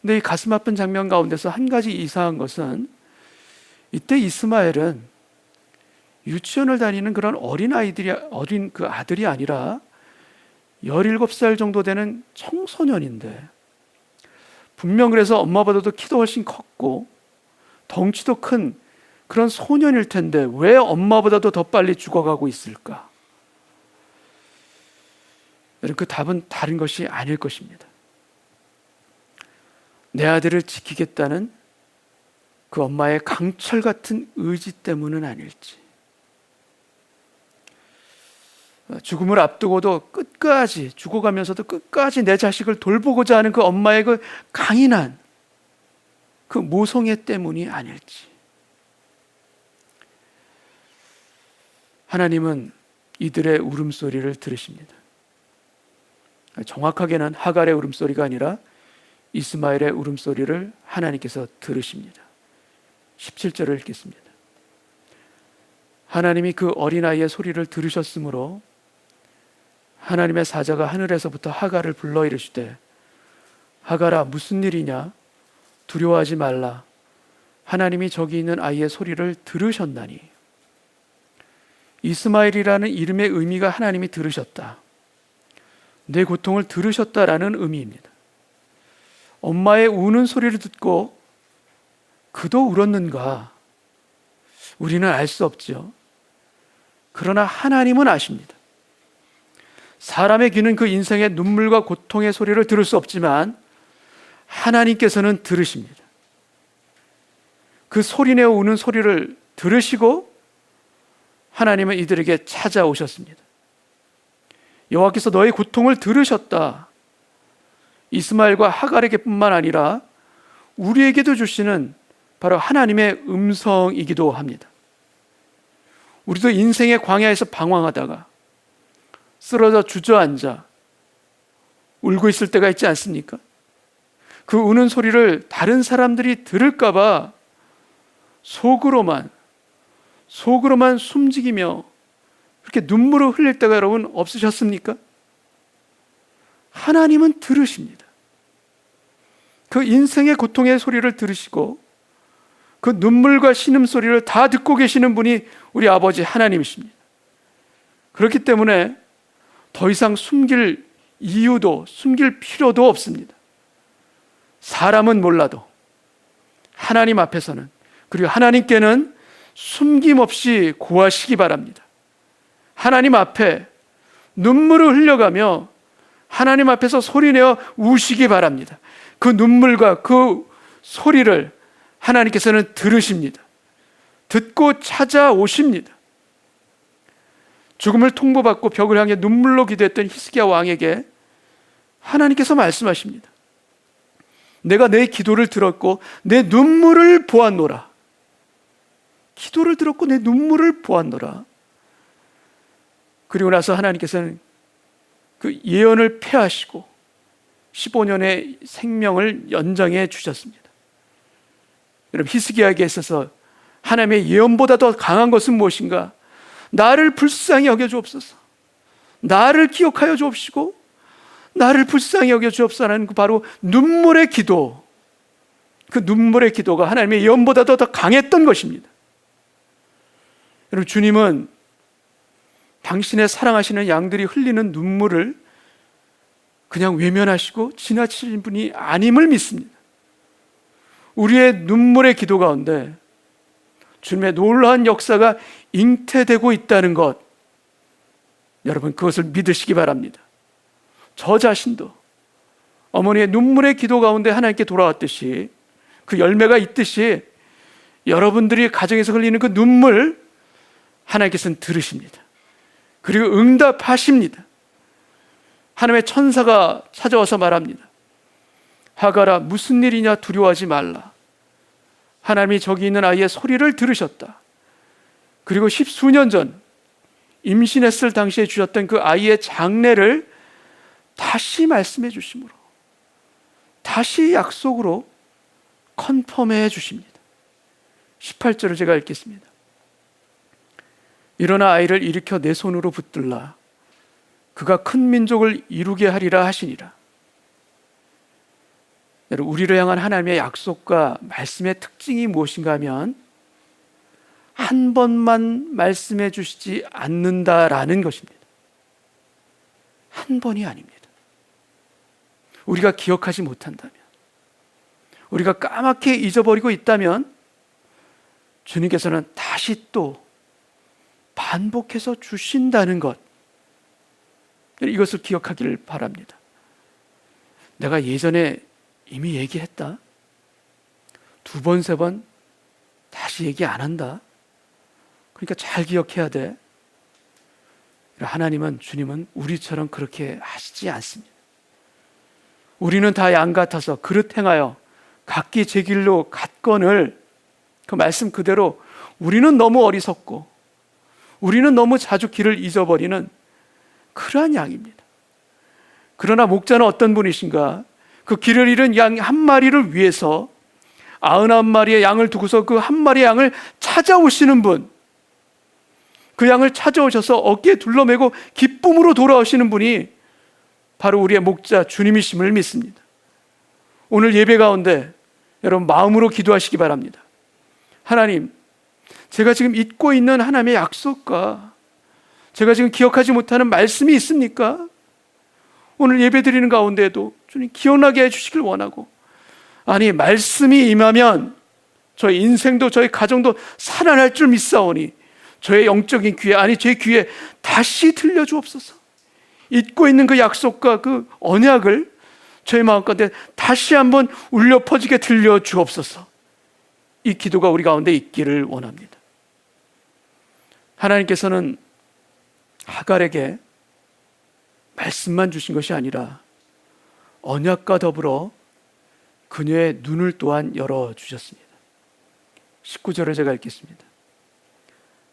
근데 이 가슴 아픈 장면 가운데서 한 가지 이상한 것은 이때 이스마엘은 유치원을 다니는 그런 어린 그 아들이 아니라 17살 정도 되는 청소년인데, 분명 그래서 엄마보다도 키도 훨씬 컸고 덩치도 큰 그런 소년일 텐데 왜 엄마보다도 더 빨리 죽어가고 있을까? 여러분, 그 답은 다른 것이 아닐 것입니다. 내 아들을 지키겠다는 그 엄마의 강철 같은 의지 때문은 아닐지, 죽음을 앞두고도 끝까지, 죽어가면서도 끝까지 내 자식을 돌보고자 하는 그 엄마의 그 강인한 그 모성애 때문이 아닐지. 하나님은 이들의 울음소리를 들으십니다. 정확하게는 하갈의 울음소리가 아니라 이스마엘의 울음소리를 하나님께서 들으십니다. 17절을 읽겠습니다. 하나님이 그 어린아이의 소리를 들으셨으므로 하나님의 사자가 하늘에서부터 하갈을 불러 이르시되 하갈아 무슨 일이냐 두려워하지 말라 하나님이 저기 있는 아이의 소리를 들으셨나니. 이스마엘이라는 이름의 의미가 하나님이 들으셨다, 내 고통을 들으셨다라는 의미입니다. 엄마의 우는 소리를 듣고 그도 울었는가? 우리는 알 수 없죠. 그러나 하나님은 아십니다. 사람의 귀는 그 인생의 눈물과 고통의 소리를 들을 수 없지만 하나님께서는 들으십니다. 그 소리내어 우는 소리를 들으시고 하나님은 이들에게 찾아오셨습니다. 여호와께서 너의 고통을 들으셨다. 이스마엘과 하갈에게 뿐만 아니라 우리에게도 주시는 바로 하나님의 음성이기도 합니다. 우리도 인생의 광야에서 방황하다가 쓰러져 주저앉아 울고 있을 때가 있지 않습니까? 그 우는 소리를 다른 사람들이 들을까봐 속으로만 숨지기며 그렇게 눈물을 흘릴 때가 여러분 없으셨습니까? 하나님은 들으십니다. 그 인생의 고통의 소리를 들으시고 그 눈물과 신음소리를 다 듣고 계시는 분이 우리 아버지 하나님이십니다. 그렇기 때문에 더 이상 숨길 이유도 숨길 필요도 없습니다. 사람은 몰라도 하나님 앞에서는, 그리고 하나님께는 숨김없이 고하시기 바랍니다. 하나님 앞에 눈물을 흘려가며 하나님 앞에서 소리내어 우시기 바랍니다. 그 눈물과 그 소리를 하나님께서는 들으십니다. 듣고 찾아오십니다. 죽음을 통보받고 벽을 향해 눈물로 기도했던 히스기야 왕에게 하나님께서 말씀하십니다. 내가 내 기도를 들었고 내 눈물을 보았노라. 기도를 들었고 내 눈물을 보았노라. 그리고 나서 하나님께서는 그 예언을 폐하시고 15년의 생명을 연장해 주셨습니다. 여러분, 히스기야에게 있어서 하나님의 예언보다 더 강한 것은 무엇인가? 나를 불쌍히 여겨 주옵소서, 나를 기억하여 주옵시고 나를 불쌍히 여겨 주옵소서라는 그 바로 눈물의 기도, 그 눈물의 기도가 하나님의 예언보다 더 강했던 것입니다. 여러분, 주님은 당신의 사랑하시는 양들이 흘리는 눈물을 그냥 외면하시고 지나치신 분이 아님을 믿습니다. 우리의 눈물의 기도 가운데 주님의 놀라운 역사가 잉태되고 있다는 것, 여러분 그것을 믿으시기 바랍니다. 저 자신도 어머니의 눈물의 기도 가운데 하나님께 돌아왔듯이, 그 열매가 있듯이 여러분들이 가정에서 흘리는 그 눈물 하나님께서는 들으십니다. 그리고 응답하십니다. 하나님의 천사가 찾아와서 말합니다. 하갈아 무슨 일이냐 두려워하지 말라. 하나님이 저기 있는 아이의 소리를 들으셨다. 그리고 10수년 전 임신했을 당시에 주셨던 그 아이의 장래를 다시 말씀해 주심으로, 다시 약속으로 컨펌해 주십니다. 18절을 제가 읽겠습니다. 일어나 아이를 일으켜 내 손으로 붙들라. 그가 큰 민족을 이루게 하리라 하시니라. 여러분, 우리를 향한 하나님의 약속과 말씀의 특징이 무엇인가 하면 한 번만 말씀해 주시지 않는다라는 것입니다. 한 번이 아닙니다. 우리가 기억하지 못한다면, 우리가 까맣게 잊어버리고 있다면 주님께서는 다시 또 반복해서 주신다는 것, 이것을 기억하기를 바랍니다. 내가 예전에 이미 얘기했다, 2번, 3번 다시 얘기 안 한다. 그러니까 잘 기억해야 돼. 하나님은, 주님은 우리처럼 그렇게 하시지 않습니다. 우리는 다 양 같아서 그릇 행하여 각기 제 길로 갔건을, 그 말씀 그대로 우리는 너무 어리석고 우리는 너무 자주 길을 잊어버리는 그러한 양입니다. 그러나 목자는 어떤 분이신가? 그 길을 잃은 양 한 마리를 위해서 99마리의 양을 두고서 그 한 마리의 양을 찾아오시는 분, 그 양을 찾아오셔서 어깨에 둘러매고 기쁨으로 돌아오시는 분이 바로 우리의 목자 주님이심을 믿습니다. 오늘 예배 가운데 여러분 마음으로 기도하시기 바랍니다. 하나님, 제가 지금 잊고 있는 하나님의 약속과 제가 지금 기억하지 못하는 말씀이 있습니까? 오늘 예배 드리는 가운데에도 주님 기억나게 해주시길 원하고, 아니 말씀이 임하면 저희 인생도 저희 가정도 살아날 줄 믿사오니 저의 영적인 귀에, 아니 제 귀에 다시 들려주옵소서. 잊고 있는 그 약속과 그 언약을 저의 마음 가운데 다시 한번 울려 퍼지게 들려주옵소서. 이 기도가 우리 가운데 있기를 원합니다. 하나님께서는 하갈에게 말씀만 주신 것이 아니라 언약과 더불어 그녀의 눈을 또한 열어주셨습니다. 19절을 제가 읽겠습니다.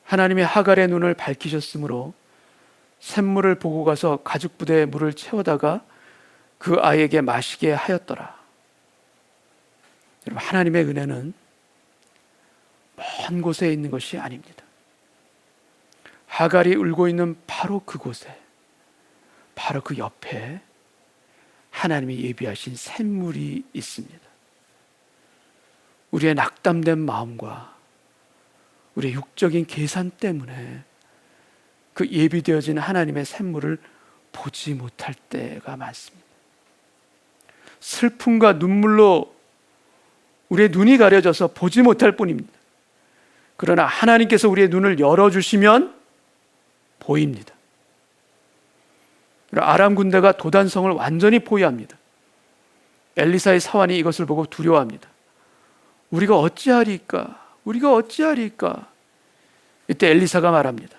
하나님이 하갈의 눈을 밝히셨으므로 샘물을 보고 가서 가죽 부대에 물을 채워다가 그 아이에게 마시게 하였더라. 여러분, 하나님의 은혜는 먼 곳에 있는 것이 아닙니다. 하갈이 울고 있는 바로 그곳에, 바로 그 옆에 하나님이 예비하신 샘물이 있습니다. 우리의 낙담된 마음과 우리의 육적인 계산 때문에 그 예비되어진 하나님의 샘물을 보지 못할 때가 많습니다. 슬픔과 눈물로 우리의 눈이 가려져서 보지 못할 뿐입니다. 그러나 하나님께서 우리의 눈을 열어주시면 보입니다. 아람 군대가 도단성을 완전히 포위합니다. 엘리사의 사환이 이것을 보고 두려워합니다. 우리가 어찌하리까? 우리가 어찌하리까? 이때 엘리사가 말합니다.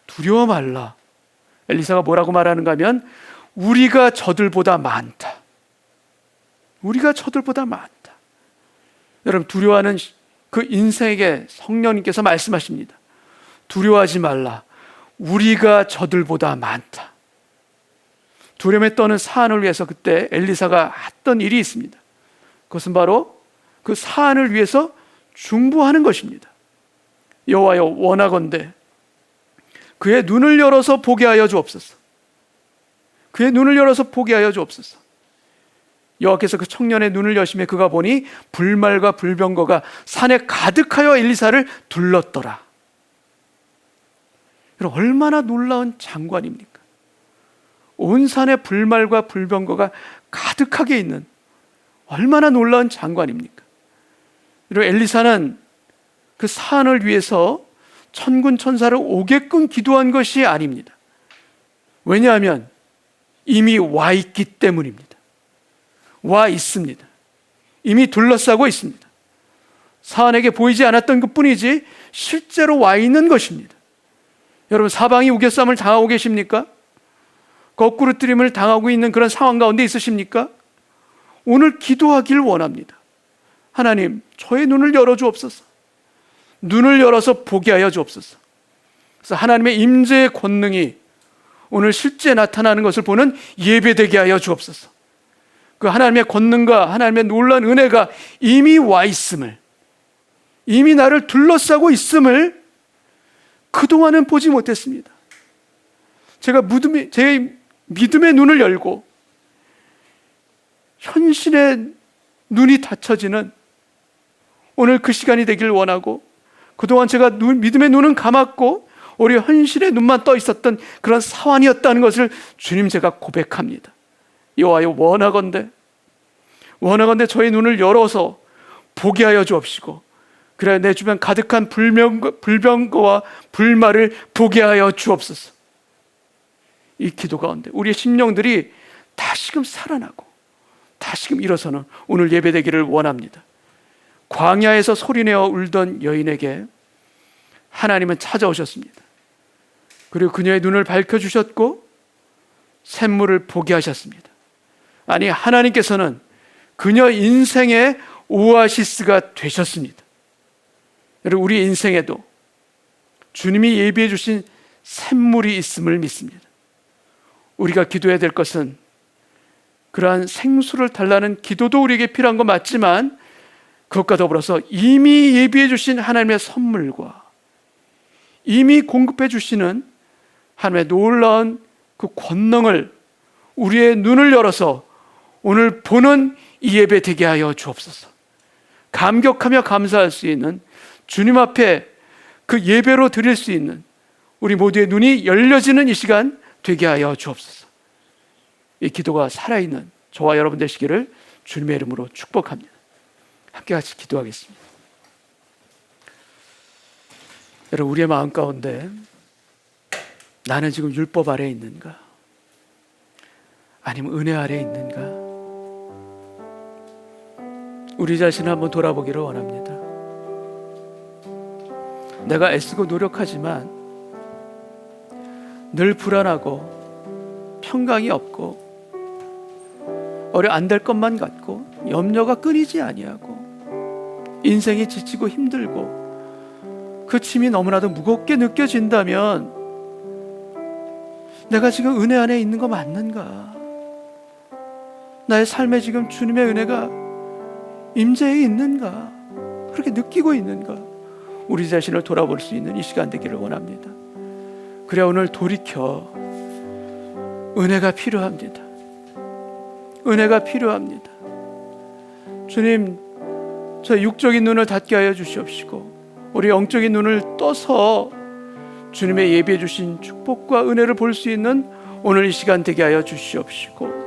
두려워 말라. 엘리사가 뭐라고 말하는가 하면 우리가 저들보다 많다. 우리가 저들보다 많다. 여러분, 두려워하는 그 인생에게 성령님께서 말씀하십니다. 두려워하지 말라. 우리가 저들보다 많다. 두려움에 떠는 사안을 위해서 그때 엘리사가 했던 일이 있습니다. 그것은 바로 그 사안을 위해서 중보하는 것입니다. 여호와여, 원하건대 그의 눈을 열어서 보게 하여 주옵소서. 그의 눈을 열어서 보게 하여 주옵소서. 여호와께서 그 청년의 눈을 여심해 그가 보니 불말과 불병거가 산에 가득하여 엘리사를 둘렀더라. 여러분, 얼마나 놀라운 장관입니까? 온 산에 불말과 불병거가 가득하게 있는 얼마나 놀라운 장관입니까? 여러분, 엘리사는 그 산을 위해서 천군 천사를 오게끔 기도한 것이 아닙니다. 왜냐하면 이미 와 있기 때문입니다. 와 있습니다. 이미 둘러싸고 있습니다. 사안에게 보이지 않았던 것뿐이지 실제로 와 있는 것입니다. 여러분, 사방이 우겨쌈을 당하고 계십니까? 거꾸로뜨림을 당하고 있는 그런 상황 가운데 있으십니까? 오늘 기도하길 원합니다. 하나님, 저의 눈을 열어주옵소서. 눈을 열어서 보게 하여 주옵소서. 그래서 하나님의 임재의 권능이 오늘 실제 나타나는 것을 보는 예배되게 하여 주옵소서. 그 하나님의 권능과 하나님의 놀라운 은혜가 이미 와 있음을, 이미 나를 둘러싸고 있음을 그동안은 보지 못했습니다. 제가 제 믿음의 눈을 열고 현실의 눈이 닫혀지는 오늘 그 시간이 되길 원하고, 그동안 제가 믿음의 눈은 감았고 오히려 현실의 눈만 떠 있었던 그런 사환이었다는 것을 주님, 제가 고백합니다. 여호와여, 원하건대 저의 눈을 열어서 보게 하여 주옵시고, 그래야 내 주변 가득한 불병거와 불말을 보게 하여 주옵소서. 이 기도 가운데 우리의 심령들이 다시금 살아나고 다시금 일어서는 오늘 예배되기를 원합니다. 광야에서 소리내어 울던 여인에게 하나님은 찾아오셨습니다. 그리고 그녀의 눈을 밝혀주셨고 샘물을 보게 하셨습니다. 아니, 하나님께서는 그녀 인생의 오아시스가 되셨습니다. 여러분, 우리 인생에도 주님이 예비해 주신 샘물이 있음을 믿습니다. 우리가 기도해야 될 것은 그러한 생수를 달라는 기도도 우리에게 필요한 거 맞지만 그것과 더불어서 이미 예비해 주신 하나님의 선물과 이미 공급해 주시는 하나님의 놀라운 그 권능을 우리의 눈을 열어서 오늘 보는 이 예배 되게 하여 주옵소서. 감격하며 감사할 수 있는 주님 앞에 그 예배로 드릴 수 있는 우리 모두의 눈이 열려지는 이 시간 되게 하여 주옵소서. 이 기도가 살아있는 저와 여러분 되시기를 주님의 이름으로 축복합니다. 함께 같이 기도하겠습니다. 여러분, 우리의 마음 가운데 나는 지금 율법 아래에 있는가? 아니면 은혜 아래에 있는가? 우리 자신을 한번 돌아보기를 원합니다. 내가 애쓰고 노력하지만 늘 불안하고 평강이 없고 어려 안 될 것만 같고 염려가 끊이지 아니하고 인생이 지치고 힘들고 그 짐이 너무나도 무겁게 느껴진다면 내가 지금 은혜 안에 있는 거 맞는가? 나의 삶에 지금 주님의 은혜가 임재해 있는가? 그렇게 느끼고 있는가? 우리 자신을 돌아볼 수 있는 이 시간 되기를 원합니다. 그래야 오늘 돌이켜 은혜가 필요합니다. 은혜가 필요합니다. 주님, 저 육적인 눈을 닫게 하여 주시옵시고 우리 영적인 눈을 떠서 주님의 예비해 주신 축복과 은혜를 볼 수 있는 오늘 이 시간 되게 하여 주시옵시고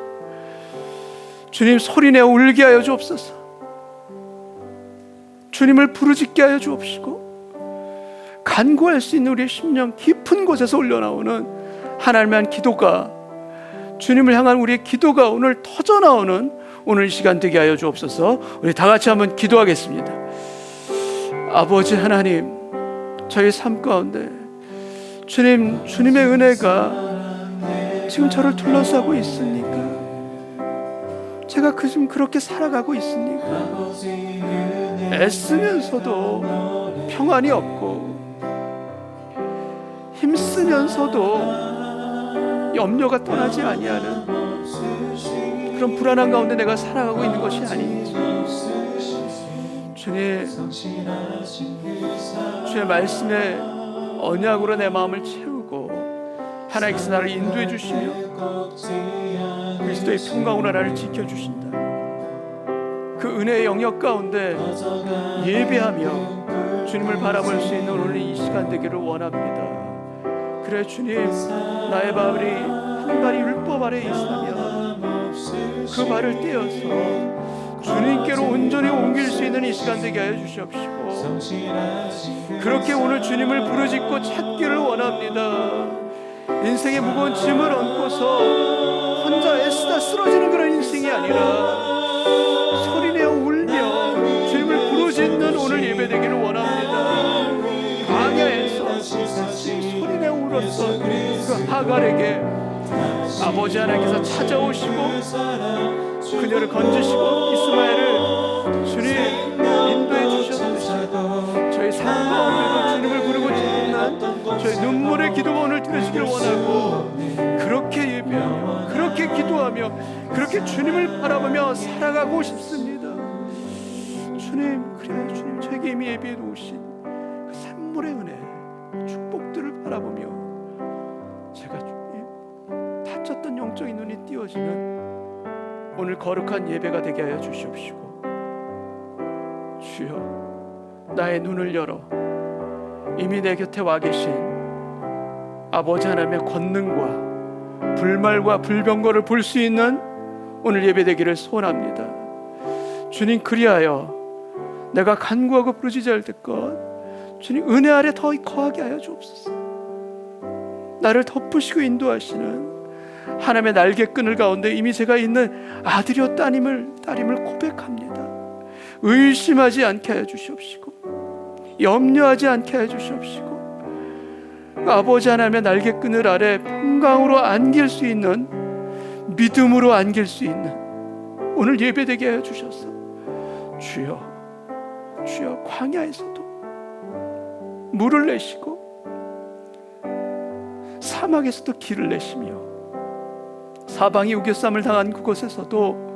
주님, 소리내어 울게 하여 주옵소서. 주님을 부르짖게 하여 주옵시고 간구할 수 있는 우리의 심령 깊은 곳에서 올려나오는 하나님의 한 기도가, 주님을 향한 우리의 기도가 오늘 터져나오는 오늘 이 시간 되게 하여 주옵소서. 우리 다 같이 한번 기도하겠습니다. 아버지 하나님, 저희 삶 가운데 주님, 주님의 은혜가 지금 저를 둘러싸고 있습니까? 제가 지금 그렇게 살아가고 있습니까? 애쓰면서도 평안이 없고 힘쓰면서도 염려가 떠나지 아니하는 그런 불안한 가운데 내가 살아가고 있는 것이 아닌지 주님, 주의 말씀에 언약으로 내 마음을 채우고 하나님께서 나를 인도해 주시며 그리스도의 평강으로 나를 지켜주신다. 그 은혜의 영역 가운데 예배하며 주님을 바라볼 수 있는 오늘 이 시간 되기를 원합니다. 그래 주님, 나의 발이 한 발이 율법 아래에 있으며 그 발을 떼어서 주님께로 온전히 옮길 수 있는 이 시간 되게 하여 주시옵시고 그렇게 오늘 주님을 부르짖고 찾기를 원합니다. 인생의 무거운 짐을 얹고서 혼자 애쓰다 쓰러지는 그런 인생이 아니라 소리내어 울며 주님을 부르짖는 오늘 예배 되기를 원합니다. 광야에서 소리내어 울었던 그 하갈에게 아버지 하나님께서 찾아오시고 그녀를 건지시고 이스마엘을 주님 인도해 주셨듯이 저희 삶 가운데도 주님을 부르고 찾는 저희 눈물의 기도가 오늘 들으시길 원하고 그렇게 예배하며 그렇게 기도하며 그렇게 주님을 바라보며 살아가고 싶습니다. 주님, 그래야 주님 저에게 이미 예비해 놓으신 그 샘물의 은혜 축복들을 바라보며 제가 다쳤던 영적인 눈이 띄어지는 오늘 거룩한 예배가 되게 하여 주시옵시고 주여, 나의 눈을 열어 이미 내 곁에 와 계신 아버지 하나님의 권능과 불말과 불병거를 볼 수 있는 오늘 예배 되기를 소원합니다. 주님, 그리하여 내가 간구하고 부르짖을 때껏 주님 은혜 아래 더 거하게 하여 주옵소서. 나를 덮으시고 인도하시는 하나님의 날개끈을 가운데 이미 제가 있는 아들이요 따님을 고백합니다. 의심하지 않게 하여 주시옵시고 염려하지 않게 하여 주시옵시고 아버지 하나님의 날개끈을 아래 평강으로 안길 수 있는, 믿음으로 안길 수 있는 오늘 예배되게 하여 주셔서 주여, 주여, 광야에서도 물을 내시고 사막에서도 길을 내시며 사방이 우겨쌈을 당한 그곳에서도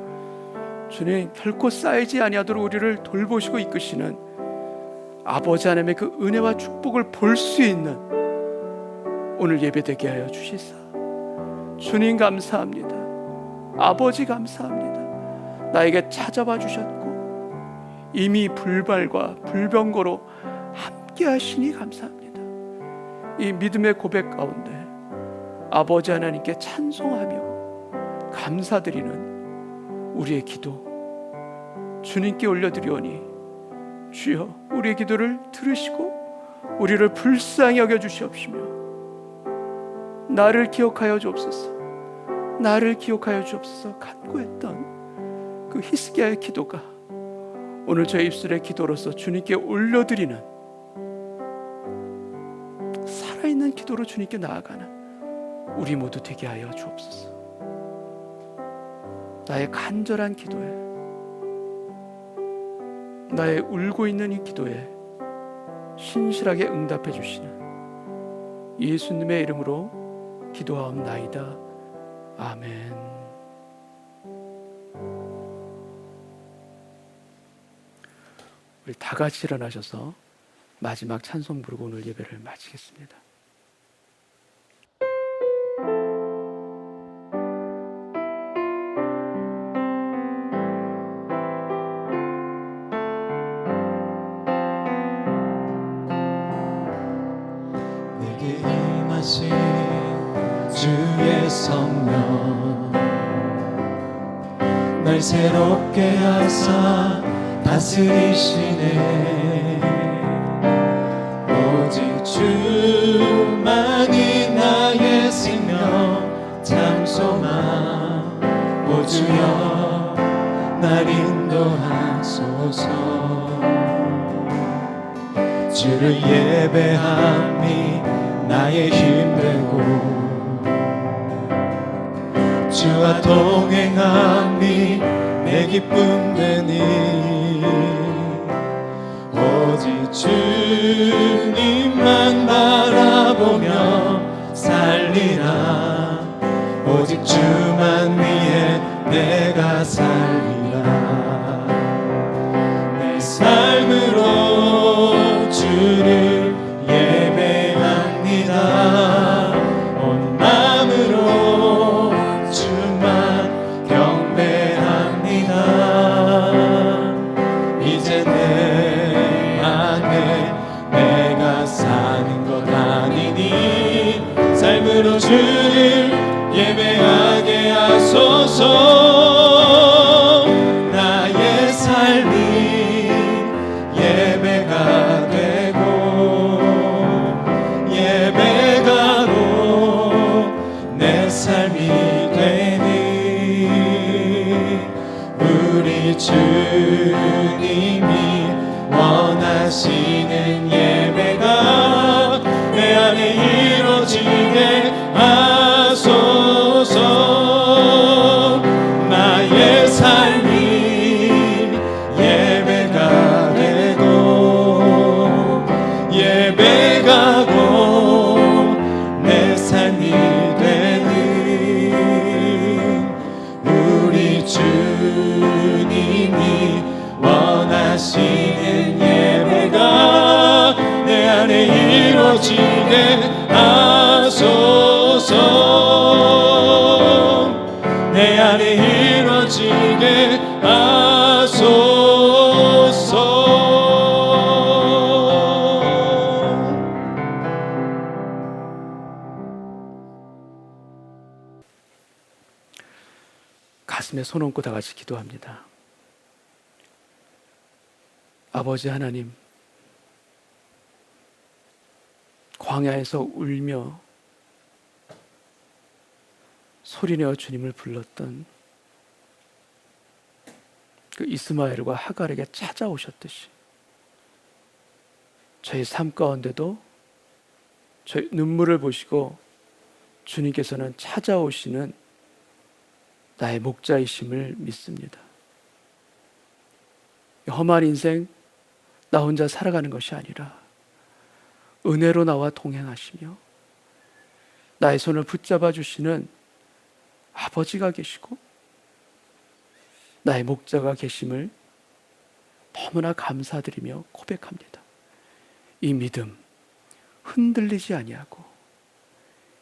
주님 결코 쌓이지 아니하도록 우리를 돌보시고 이끄시는 아버지 하나님의 그 은혜와 축복을 볼 수 있는 오늘 예배되게 하여 주시사 주님 감사합니다. 아버지 감사합니다. 나에게 찾아와 주셨고 이미 불발과 불병거로 함께 하시니 감사합니다. 이 믿음의 고백 가운데 아버지 하나님께 찬송하며 감사드리는 우리의 기도 주님께 올려드리오니 주여 우리의 기도를 들으시고 우리를 불쌍히 여겨주시옵시며 나를 기억하여 주옵소서. 나를 기억하여 주옵소서. 간구했던 그 히스기야의 기도가 오늘 저의 입술의 기도로서 주님께 올려드리는 살아있는 기도로 주님께 나아가는 우리 모두 되게 하여 주옵소서. 나의 간절한 기도에, 나의 울고 있는 이 기도에 신실하게 응답해 주시는 예수님의 이름으로 기도하옵나이다. 아멘. 우리 다 같이 일어나셔서 마지막 찬송 부르고 오늘 예배를 마치겠습니다. 내게 임하신 주의 성령 날 새롭게 하사 다스리시네. 오직 주만이 나의 생명 참 소망. 오 주여 날 인도하소서. 주를 예배함이 나의 힘되고 주와 동행함이 내 기쁨 되니. 오직 주님만 바라보며 살리라. 오직 주만 위해 내가 살리라. 내 삶으로 주를 예배합니다. 온 마음으로 주만 경배합니다. 이제 내 안에 내가 사는 것 아니니 삶으로 주를 예배하게 하소서. 나의 삶이 예배가 되고 예배가로 내 삶이 되니. 우리 주님이 원하시는 예배가 내 안에 이루어지게 하소서. 나의 삶이 예배가 되고 예배가고 내 삶이 되는 우리 주님이 원하시는 예배가 내 안에 이루어지게 하소서. 내 안에 이루어지게 하소서. 가슴에 손 얹고 다 같이 기도합니다. 아버지 하나님, 광야에서 울며 소리내어 주님을 불렀던 그 이스마엘과 하갈에게 찾아오셨듯이 저희 삶 가운데도 저희 눈물을 보시고 주님께서는 찾아오시는 나의 목자이심을 믿습니다. 험한 인생 나 혼자 살아가는 것이 아니라 은혜로 나와 동행하시며 나의 손을 붙잡아 주시는 아버지가 계시고 나의 목자가 계심을 너무나 감사드리며 고백합니다. 이 믿음 흔들리지 아니하고,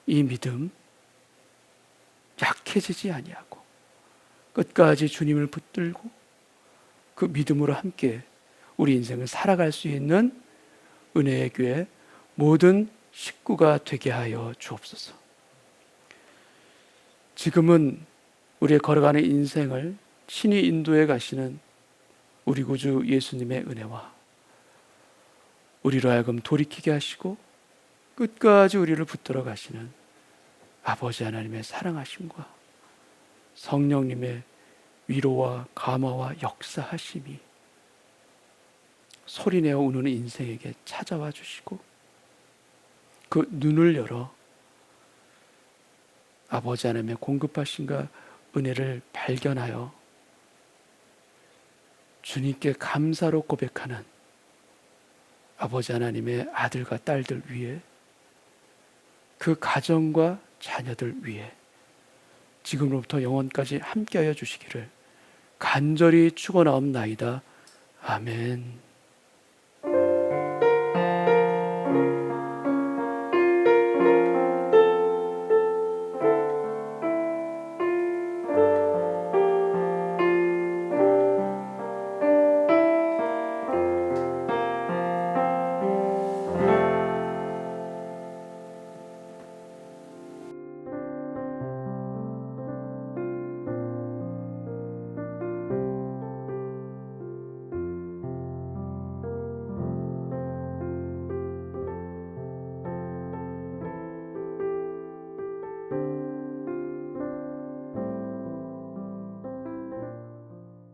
이 믿음 약해지지 아니하고, 끝까지 주님을 붙들고 그 믿음으로 함께 우리 인생을 살아갈 수 있는 은혜의 교회 모든 식구가 되게 하여 주옵소서. 지금은 우리의 걸어가는 인생을 신이 인도해 가시는 우리 구주 예수님의 은혜와 우리로 하여금 돌이키게 하시고 끝까지 우리를 붙들어 가시는 아버지 하나님의 사랑하심과 성령님의 위로와 감화와 역사하심이 소리내어 우는 인생에게 찾아와 주시고 그 눈을 열어 아버지 하나님의 공급하심과 은혜를 발견하여 주님께 감사로 고백하는 아버지 하나님의 아들과 딸들 위해, 그 가정과 자녀들 위해 지금으로부터 영원까지 함께하여 주시기를 간절히 축원하옵나이다. 아멘.